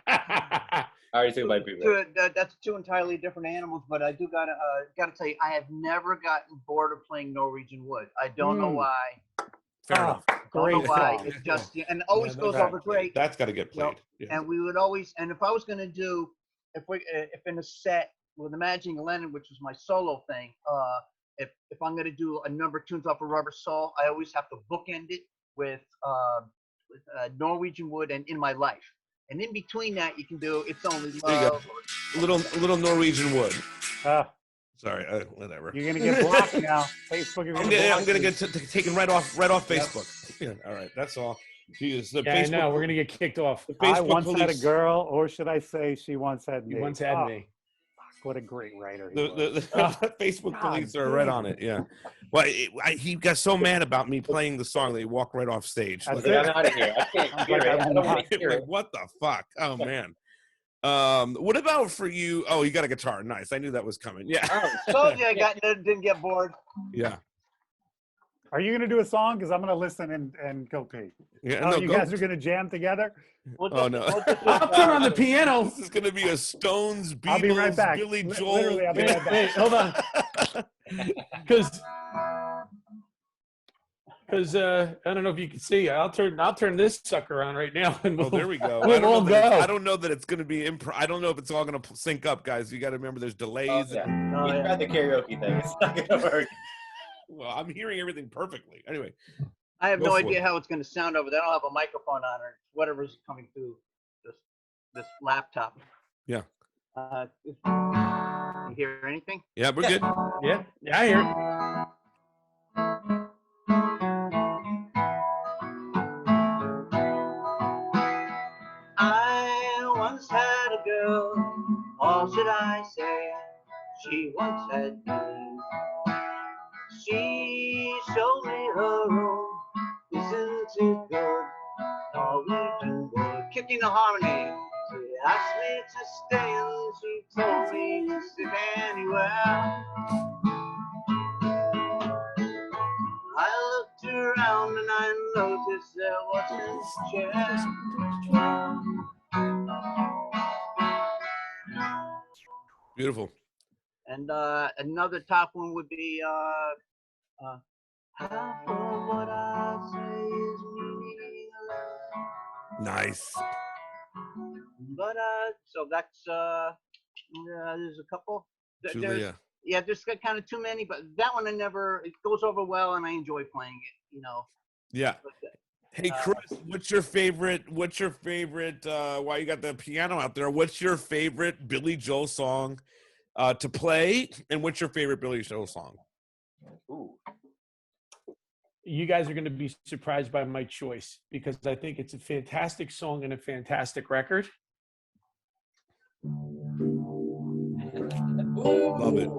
I already took my people. That's two entirely different animals, but I do gotta tell you, I have never gotten bored of playing Norwegian Wood. I don't know why. Fair enough. Don't know Great why. song. It just and it always goes over great. That's got to get played. Yeah. And we would always, and if I was gonna do, if in a set with Imagining Lennon, which was my solo thing, if I'm gonna do a number of tunes off of Rubber Soul, I always have to bookend it with Norwegian Wood and In My Life. And in between that, you can do It's Only Love. A little Norwegian Wood. Sorry, whatever. You're gonna get blocked now. Facebook. I'm gonna get taken right off Facebook. Yeah, all right, that's all. Jesus, the Yeah, Facebook, I know. We're gonna get kicked off. I Facebook once had a police. girl, or should I say, she once had me. You once had Oh, me. fuck, what a great writer. He was. The Facebook police are right on it. Yeah. Well, he got so mad about me playing the song that he walked right off stage. That's Like, it. I'm out of here. I can't hear it. I don't want to hear like, it. what the fuck? Oh man. What about for you? Oh, you got a guitar. Nice. I knew that was coming. Yeah. Oh, Told you didn't get bored. Yeah. Are you gonna do a song? Because I'm gonna listen and go pee. Yeah. Oh, No, you go. guys are gonna jam totogether? Oh no. I'll turn on the piano. This is gonna be a Stones, Beatles, I'll be right back. Billy Li- Joel. literally, I'll be right back. Wait, hold on. Because I don't know if you can see. I'll turn this sucker on right now. And Oh, there we go. We'll all go. I don't know that it's going to be I don't know if it's all going to sync up, guys. You got to remember there's delays. Oh, yeah. Oh, You yeah. tried the karaoke thing. It's not gonna work. Well, I'm hearing everything perfectly. Anyway, I have Go no for idea it. how it's going to sound over there. I don't have a microphone on or whatever's coming through this laptop. Yeah. You hear anything? yeah, we're good. Yeah, I hear it. I once had a girl, or should I say, she once had me. She showed me her room, isn't it good? Norwegian Wood, kicking the harmony. She asked me to stay and she told me to sit anywhere. I looked around and I noticed there wasn't a chair. Beautiful. And another top one would be half of what I say is meaningless. Nice. But so that's there's a couple. There's Julia. yeah, there's kind of too many, but that one it goes over well, and I enjoy playing it. Yeah. But, Hey Chris, what's your favorite? While you got the piano out there, what's your favorite Billy Joel song to play? And what's your favorite Billy Joel song? Ooh. You guys are going to be surprised by my choice because I think it's a fantastic song and a fantastic record. Love it.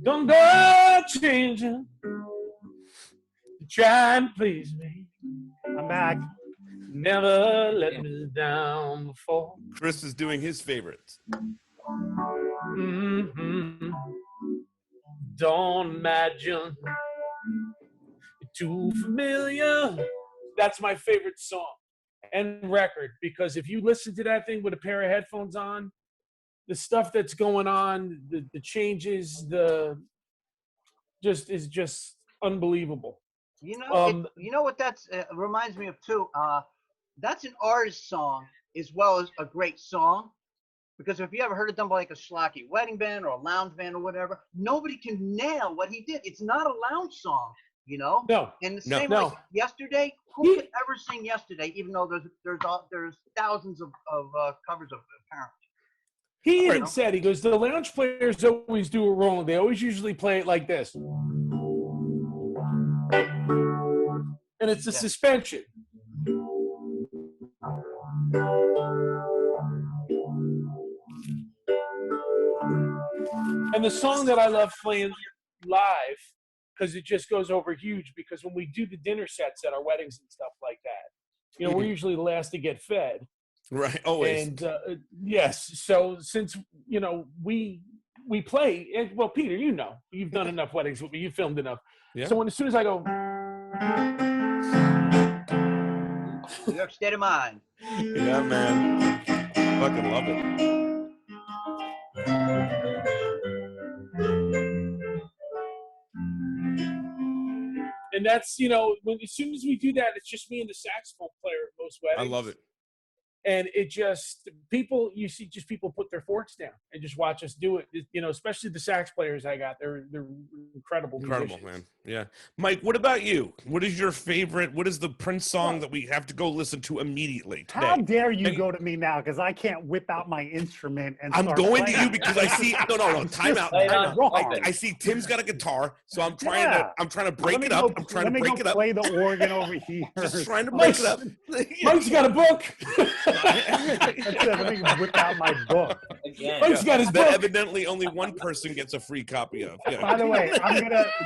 Don't go changing to try and please me. I'm back. Never let me down before. Chris is doing his favorites. Mm-hmm. Don't imagine too familiar. That's my favorite song and record because if you listen to that thing with a pair of headphones on, the stuff that's going on, the changes, is just unbelievable. you know what that's reminds me of too. That's an artist song as well as a great song. Because if you ever heard it done by like a schlocky wedding band or a lounge band or whatever, nobody can nail what he did. It's not a lounge song, No. And the No. same No. like Yesterday, who could ever sing Yesterday? Even though there's thousands of covers of it, apparently. He even said, he goes, the lounge players always do it wrong. They always usually play it like this. And it's a suspension. And the song that I love playing live, because it just goes over huge, because when we do the dinner sets at our weddings and stuff like that, we're usually the last to get fed. Right, always. And yes, so since, we play, and, well, Peter, you've done enough weddings with me, you filmed enough. Yeah. So as soon as I go, New York State of Mind. Yeah, man. Fucking love it. and that's, as soon as we do that, it's just me and the saxophone player at most weddings. I love it. And it just, you see people put their forks down and just watch us do it. Especially the sax players I got. They're incredible musicians. Man. Yeah. Mike, what about you? What is your favorite? What is the Prince song that we have to go listen to immediately today? How dare you go to me now? Because I can't whip out my instrument and I'm start going playing. to you because I see time out. Wrong. I see Tim's got a guitar, so I'm trying to break it up. I'm trying to break it up. Play the organ over here. Just trying to break it up. Mike's got a book. That's it. Let me whip out my book. Mike's got his book. That evidently only one person gets a free copy of. Yeah. By the way,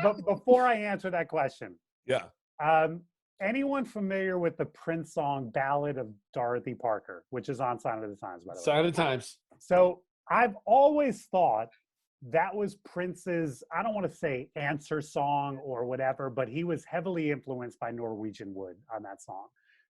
but before I answer that question, yeah. Anyone familiar with the Prince song "Ballad of Dorothy Parker," which is on Sign of the Times, by the way? Sign of the Times. So I've always thought that was Prince's, I don't want to say answer song or whatever, but he was heavily influenced by Norwegian Wood on that song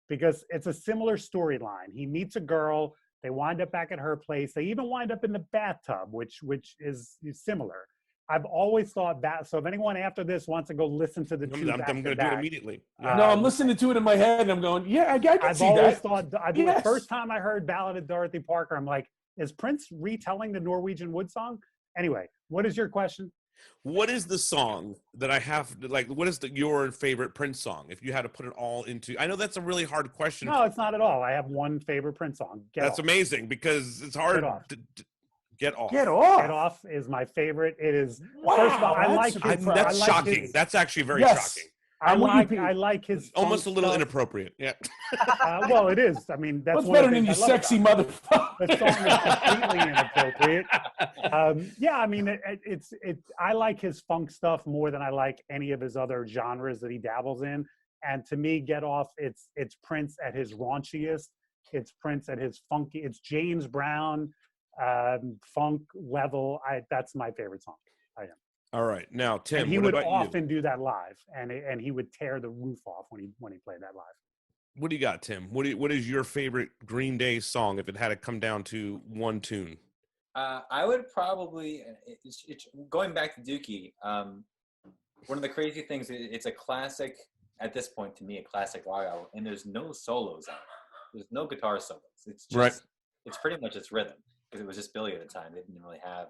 because it's a similar storyline. He meets a girl, they wind up back at her place, they even wind up in the bathtub, which is similar. I've always thought that. So if anyone after this wants to go listen to the two, I'm going to do it immediately. No, I'm listening to it in my head and I'm going, yeah, I can I've see always that. thought, Yes. The first time I heard Ballad of Dorothy Parker, I'm like, is Prince retelling the Norwegian Wood song? Anyway, what is your question? What is the song that I have to, like, what is your favorite Prince song? If you had to put it all into, I know that's a really hard question. No, it's not at all. I have one favorite Prince song. That's amazing because it's hard Get Off. to get off. Get off. Get Off is my favorite. It is, Wow, first of all, I like his, that's shocking. That's actually very shocking. I like his almost a little stuff. inappropriate. Yeah. Well, it is. I mean, that's What's one of better the than you things I love sexy about it. motherfucker? The song is completely inappropriate. Yeah, I mean, it's I like his funk stuff more than I like any of his other genres that he dabbles in. And to me, Get Off, it's Prince at his raunchiest. It's Prince at his funky. It's James Brown funk level. That's my favorite song. I am. All right, now Tim, And he what would about often do that live, and he would tear the roof off when he played that live. you? What do you got, Tim? What is your favorite Green Day song if it had to come down to one tune? I would probably, it's going back to Dookie. One of the crazy things, it's a classic at this point to me, a classic rock album, and there's no solos on it. There's no guitar solos. It's just, It's pretty much its rhythm. because it was just Billy at the time. They didn't really have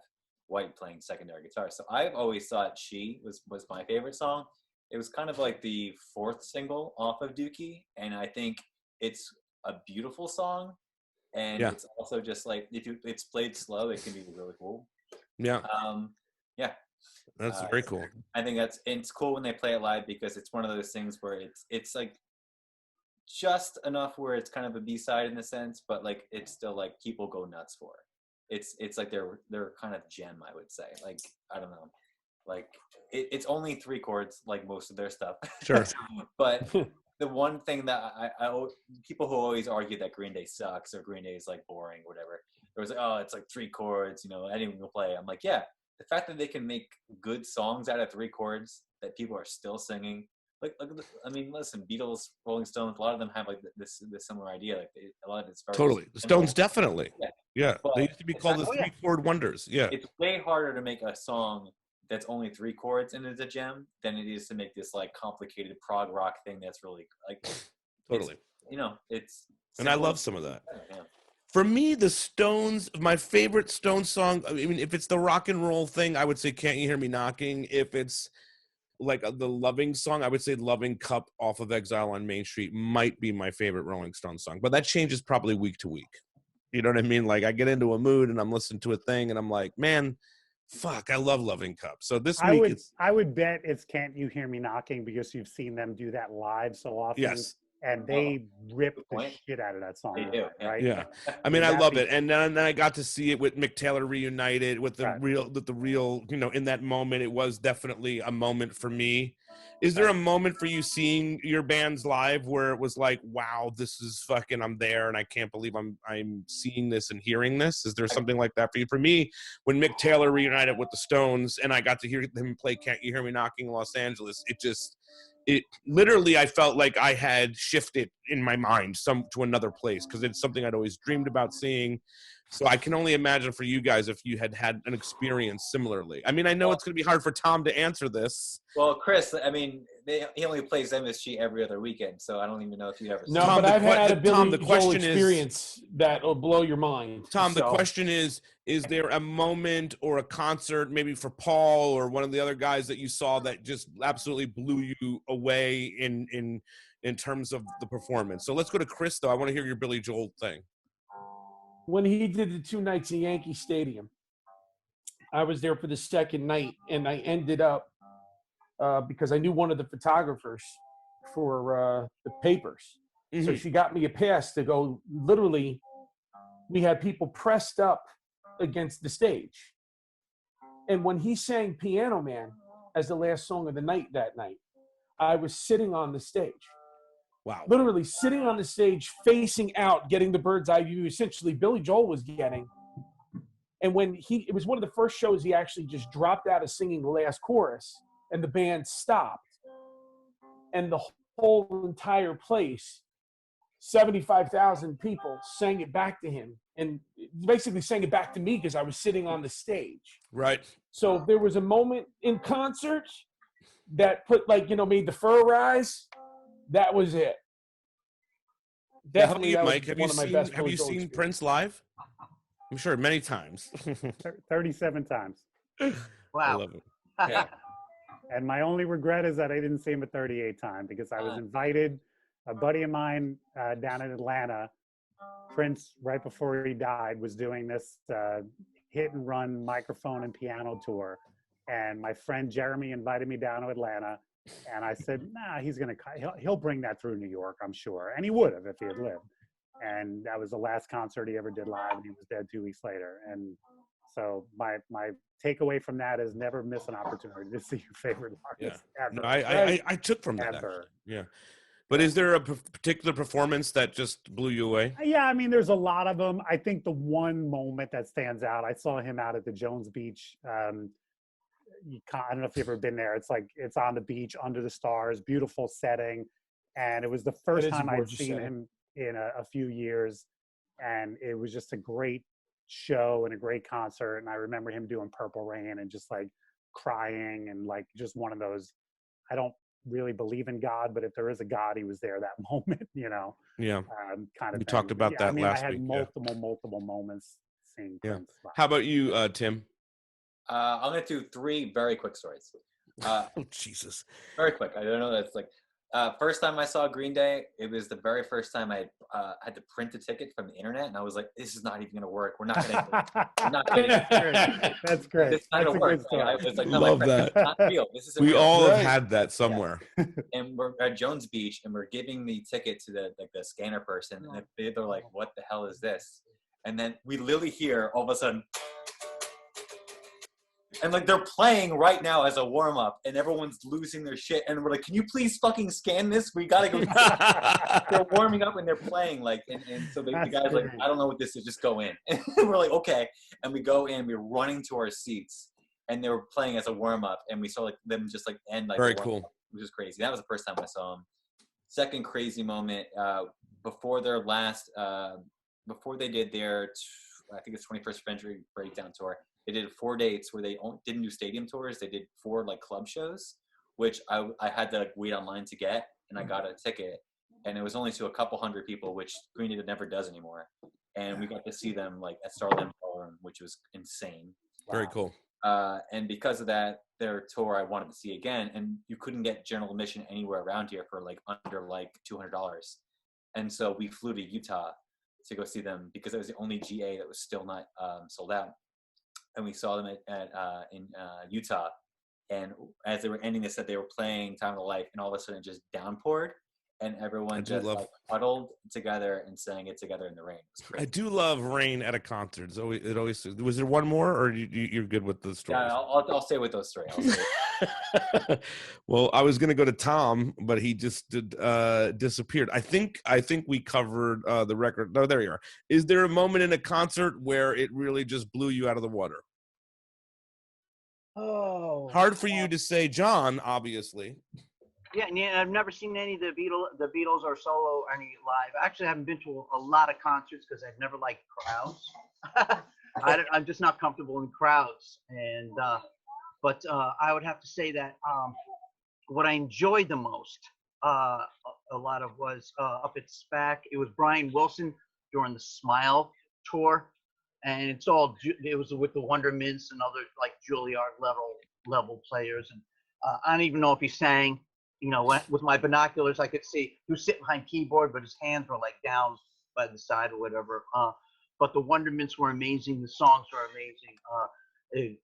White playing secondary guitar. So I've always thought She was my favorite song. It was kind of like the 4th single off of Dookie, and I think it's a beautiful song, and it's also just like if it's played slow, it can be really cool. Yeah. Yeah. That's very cool. I think it's cool when they play it live because it's one of those things where it's like just enough where it's kind of a B-side in a sense, but like it's still like people go nuts for it. It's like they're kind of gem, I would say. Like I don't know. Like it's only 3 chords, like most of their stuff. Sure. But the one thing that I people who always argue that Green Day sucks or Green Day is like boring, whatever. It was like, oh, it's like 3 chords, anyone will play. I'm like, yeah, the fact that they can make good songs out of 3 chords that people are still singing. Like I mean, listen, Beatles, Rolling Stones, a lot of them have like this similar idea. Like a lot of it's very Totally. The Stones simple. definitely. Yeah. They used to be called the 3-chord wonders. Yeah. It's way harder to make a song that's only 3 chords and is a gem than it is to make this like complicated prog rock thing that's really like Totally. It's and I simple. love some of that. Yeah. For me, the Stones, my favorite Stones song, I mean, if it's the rock and roll thing, I would say Can't You Hear Me Knocking. If it's like the loving song, I would say Loving Cup off of Exile on Main Street might be my favorite Rolling Stones song. But that changes probably week to week. You know what I mean? Like I get into a mood and I'm listening to a thing and I'm like, man, fuck, I love Loving Cup. So this week I would bet it's Can't You Hear Me Knocking because you've seen them do that live so often. Yes. And they rip the shit out of that song. They do, right? Yeah. I mean, I love it. And then I got to see it with Mick Taylor reunited with the real, in that moment, it was definitely a moment for me. Is there a moment for you seeing your bands live where it was like, wow, this is fucking, I'm there and I can't believe I'm seeing this and hearing this? Is there something like that for you? For me, when Mick Taylor reunited with the Stones and I got to hear them play Can't You Hear Me Knocking in Los Angeles, it literally, I felt like I had shifted in my mind to another place because it's something I'd always dreamed about seeing. So I can only imagine for you guys if you had an experience similarly. I mean, I know it's going to be hard for Tom to answer this. Well, Chris, I mean, he only plays MSG every other weekend, so I don't even know if you ever. No, but I've had a Billy Joel experience that will blow your mind. Tom, the question is there a moment or a concert, maybe for Paul or one of the other guys that you saw that just absolutely blew you away in terms of the performance? So let's go to Chris, though. I want to hear your Billy Joel thing. When he did the 2 nights in Yankee Stadium, I was there for the second night, and I ended up because I knew one of the photographers for the papers. Mm-hmm. So she got me a pass to go. Literally, we had people pressed up against the stage. And when he sang Piano Man as the last song of the night that night, I was sitting on the stage. Wow. Literally sitting on the stage, facing out, getting the bird's eye view, essentially Billy Joel was getting. And when it was one of the first shows he actually just dropped out of singing the last chorus and the band stopped. And the whole entire place, 75,000 people, sang it back to him. And basically sang it back to me because I was sitting on the stage. Right. So if there was a moment in concert that made the fur rise, that was it. Definitely, yeah, Mike, have you seen experience. Prince live? I'm sure many times. 37 times. Wow. I love it. Yeah. And my only regret is that I didn't see him a 38th time because I was invited. A buddy of mine down in Atlanta, Prince, right before he died, was doing this hit and run microphone and piano tour. And my friend Jeremy invited me down to Atlanta. And I said, nah, he'll bring that through New York, I'm sure. And he would have if he had lived. And that was the last concert he ever did live, and he was dead 2 weeks later. And so my takeaway from that is never miss an opportunity to see your favorite artist ever. No, I took from that. Actually. Yeah. But is there a particular performance that just blew you away? Yeah, I mean, there's a lot of them. I think the one moment that stands out, I saw him out at the Jones Beach. I don't know if you've ever been there. It's like it's on the beach under the stars, beautiful setting, and it was the first time I'd seen him in a few years, and it was just a great show and a great concert. And I remember him doing Purple Rain and just like crying and like just one of those. I don't really believe in God, but if there is a God, he was there that moment. Yeah. Kind of. We talked about that last week. I had multiple moments seen Yeah. Prince live. How about you, Tim? I'm gonna do 3 very quick stories. Oh, Jesus. Very quick. I don't know. That's like first time I saw Green Day. It was the very first time I had to print a ticket from the internet, and I was like, "This is not even gonna work. We're not gonna. We're not gonna. That's great. It's not That's gonna a work." good story. I was like, "No, my Love friend, that. it's not real. This isn't We real." all have Right. had that somewhere. And we're at Jones Beach, and we're giving the ticket to the scanner person, and they're like, "What the hell is this?" And then we literally hear all of a sudden. And like they're playing right now as a warm up, and everyone's losing their shit. And we're like, "Can you please fucking scan this? We gotta go." They're warming up and they're playing like, and so the guy's like, "I don't know what this is. Just go in." And we're like, "Okay." And we go in. We're running to our seats, and they were playing as a warm up, and we saw like them just like end like. Very cool. Which is crazy. That was the first time I saw them. Second crazy moment before their last, before they did their, I think it's 21st Century Breakdown tour. They did 4 dates where they didn't do stadium tours. They did 4 like club shows, which I had to like wait online to get, and I got a ticket, and it was only to a couple hundred people, which Green Day never does anymore. And we got to see them like at Starland Ballroom, which was insane. Very cool. And because of that, their tour I wanted to see again, and you couldn't get general admission anywhere around here for like under like $200. And so we flew to Utah to go see them because it was the only GA that was still not sold out. And we saw them in Utah. And as they were ending this, that they were playing Time of the Life, and all of a sudden it just downpoured, and everyone just like huddled together and sang it together in the rain. It was crazy. I do love rain at a concert. It always was there one more, or you're good with the stories? Yeah, I'll stay with those 3. Well, I was gonna go to Tom, but he just disappeared. I think we covered the record. No, there you are. Is there a moment in a concert where it really just blew you out of the water? Oh, Hard for you to say, John, obviously. Yeah, and I've never seen any of the Beatles or solo any live. I actually haven't been to a lot of concerts because I've never liked crowds. I'm just not comfortable in crowds. And but I would have to say that what I enjoyed the most, a lot of was up at SPAC. It was Brian Wilson during the Smile tour, and it was with the Wondermints and other like Juilliard level players. And I don't even know if he sang. You know, with my binoculars, I could see he was sitting behind keyboard, but his hands were like down by the side or whatever. But the Wondermints were amazing. The songs were amazing.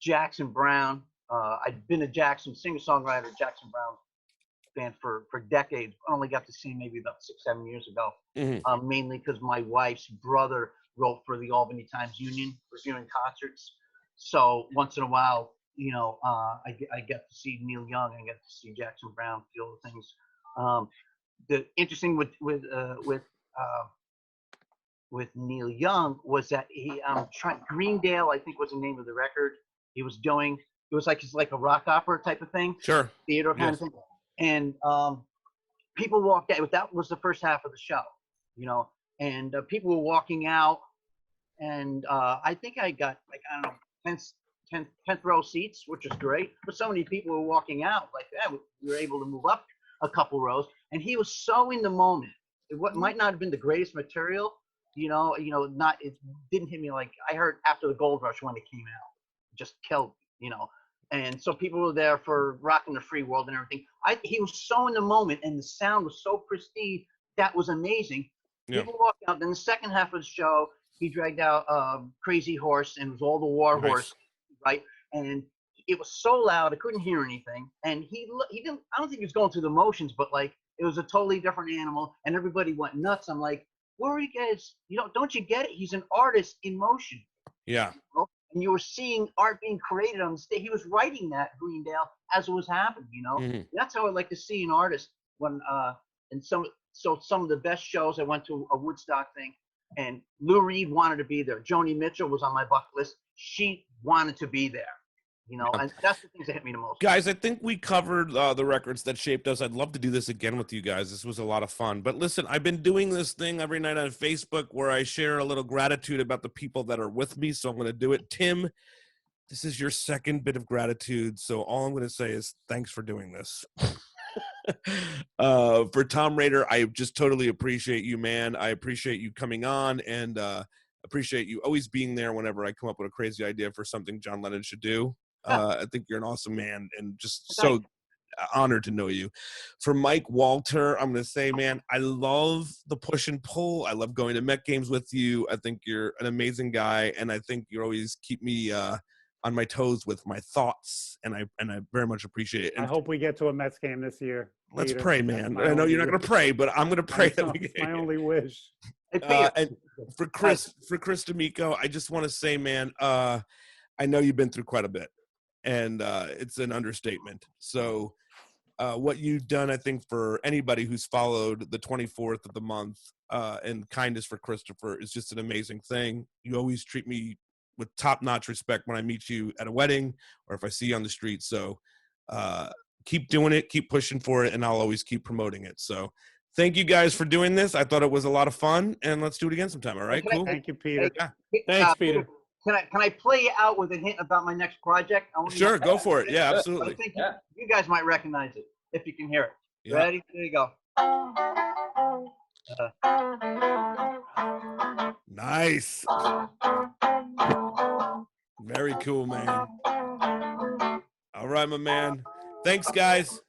Jackson Browne. I'd been a singer-songwriter, Jackson Browne fan for decades. I only got to see him maybe about 6-7 years ago. Mm-hmm. Mainly because my wife's brother wrote for the Albany Times-Union, reviewing concerts. So once in a while, you know, I get to see Neil Young, I get to see Jackson Browne, a few other things. The interesting with Neil Young was that he Greendale, I think was the name of the record he was doing. It was like a rock opera type of thing, Sure, theater kind of thing. And people walked out. That was the first half of the show, you know, and people were walking out, and I think I got like I don't know 10th row seats, which is great. But so many people were walking out like that. We were able to move up a couple rows, and he was so in the moment. What might not have been the greatest material, you know, it didn't hit me like I heard after the Gold Rush when it came out, just killed, you know. And so people were there for Rockin' the Free World and everything. He was so in the moment, and the sound was so pristine. That was amazing. Yeah. People walked out. Then the second half of the show, he dragged out Crazy Horse, and it was all the War Horse. Right, and it was so loud I couldn't hear anything. And he didn't. I don't think he was going through the motions, but like it was a totally different animal, and everybody went nuts. I'm like, where are you guys? You know, don't you get it? He's an artist in motion. Yeah. You know? And you were seeing art being created on the stage. He was writing that Greendale as it was happening. You know, Mm-hmm. That's how I like to see an artist when and some of the best shows I went to a Woodstock thing, and Lou Reed wanted to be there. Joni Mitchell was on my bucket list. She wanted to be there, you know, and that's the things that hit me the most. Guys, I think we covered the records that shaped us. I'd love to do this again with you guys. This was a lot of fun. But listen, I've been doing this thing every night on Facebook where I share a little gratitude about the people that are with me, so I'm going to do it. Tim, this is your second bit of gratitude, so all I'm going to say is thanks for doing this. For Tom Rader, I just totally appreciate you, man. I appreciate you coming on, and appreciate you always being there whenever I come up with a crazy idea for something John Lennon should do. I think you're an awesome man and just so honored to know you. For Mike Walter, I'm going to say, man, I love the push and pull. I love going to Met games with you. I think you're an amazing guy, and I think you always keep me on my toes with my thoughts, and I very much appreciate it. And I hope we get to a Mets game this year. let's Peter. pray, That's man. my I know only you're not going to wish. pray, but I'm going to pray I that know, we it's get my only wish. Hey, Peter, and for Chris D'Amico, I just want to say, man, I know you've been through quite a bit, and it's an understatement. So what you've done, I think, for anybody who's followed the 24th of the month and kindness for Christopher is just an amazing thing. You always treat me with top-notch respect when I meet you at a wedding or if I see you on the street. So keep doing it, keep pushing for it, and I'll always keep promoting it. So thank you guys for doing this. I thought it was a lot of fun, and let's do it again sometime. All right, cool? Thank you, Peter. Thanks, Peter. Can I play you out with a hint about my next project? Sure, go for it. Yeah, But I absolutely. think you guys might recognize it if you can hear it. Yeah. Ready? There you go. Nice. Very cool, man. All right, my man. Thanks, guys.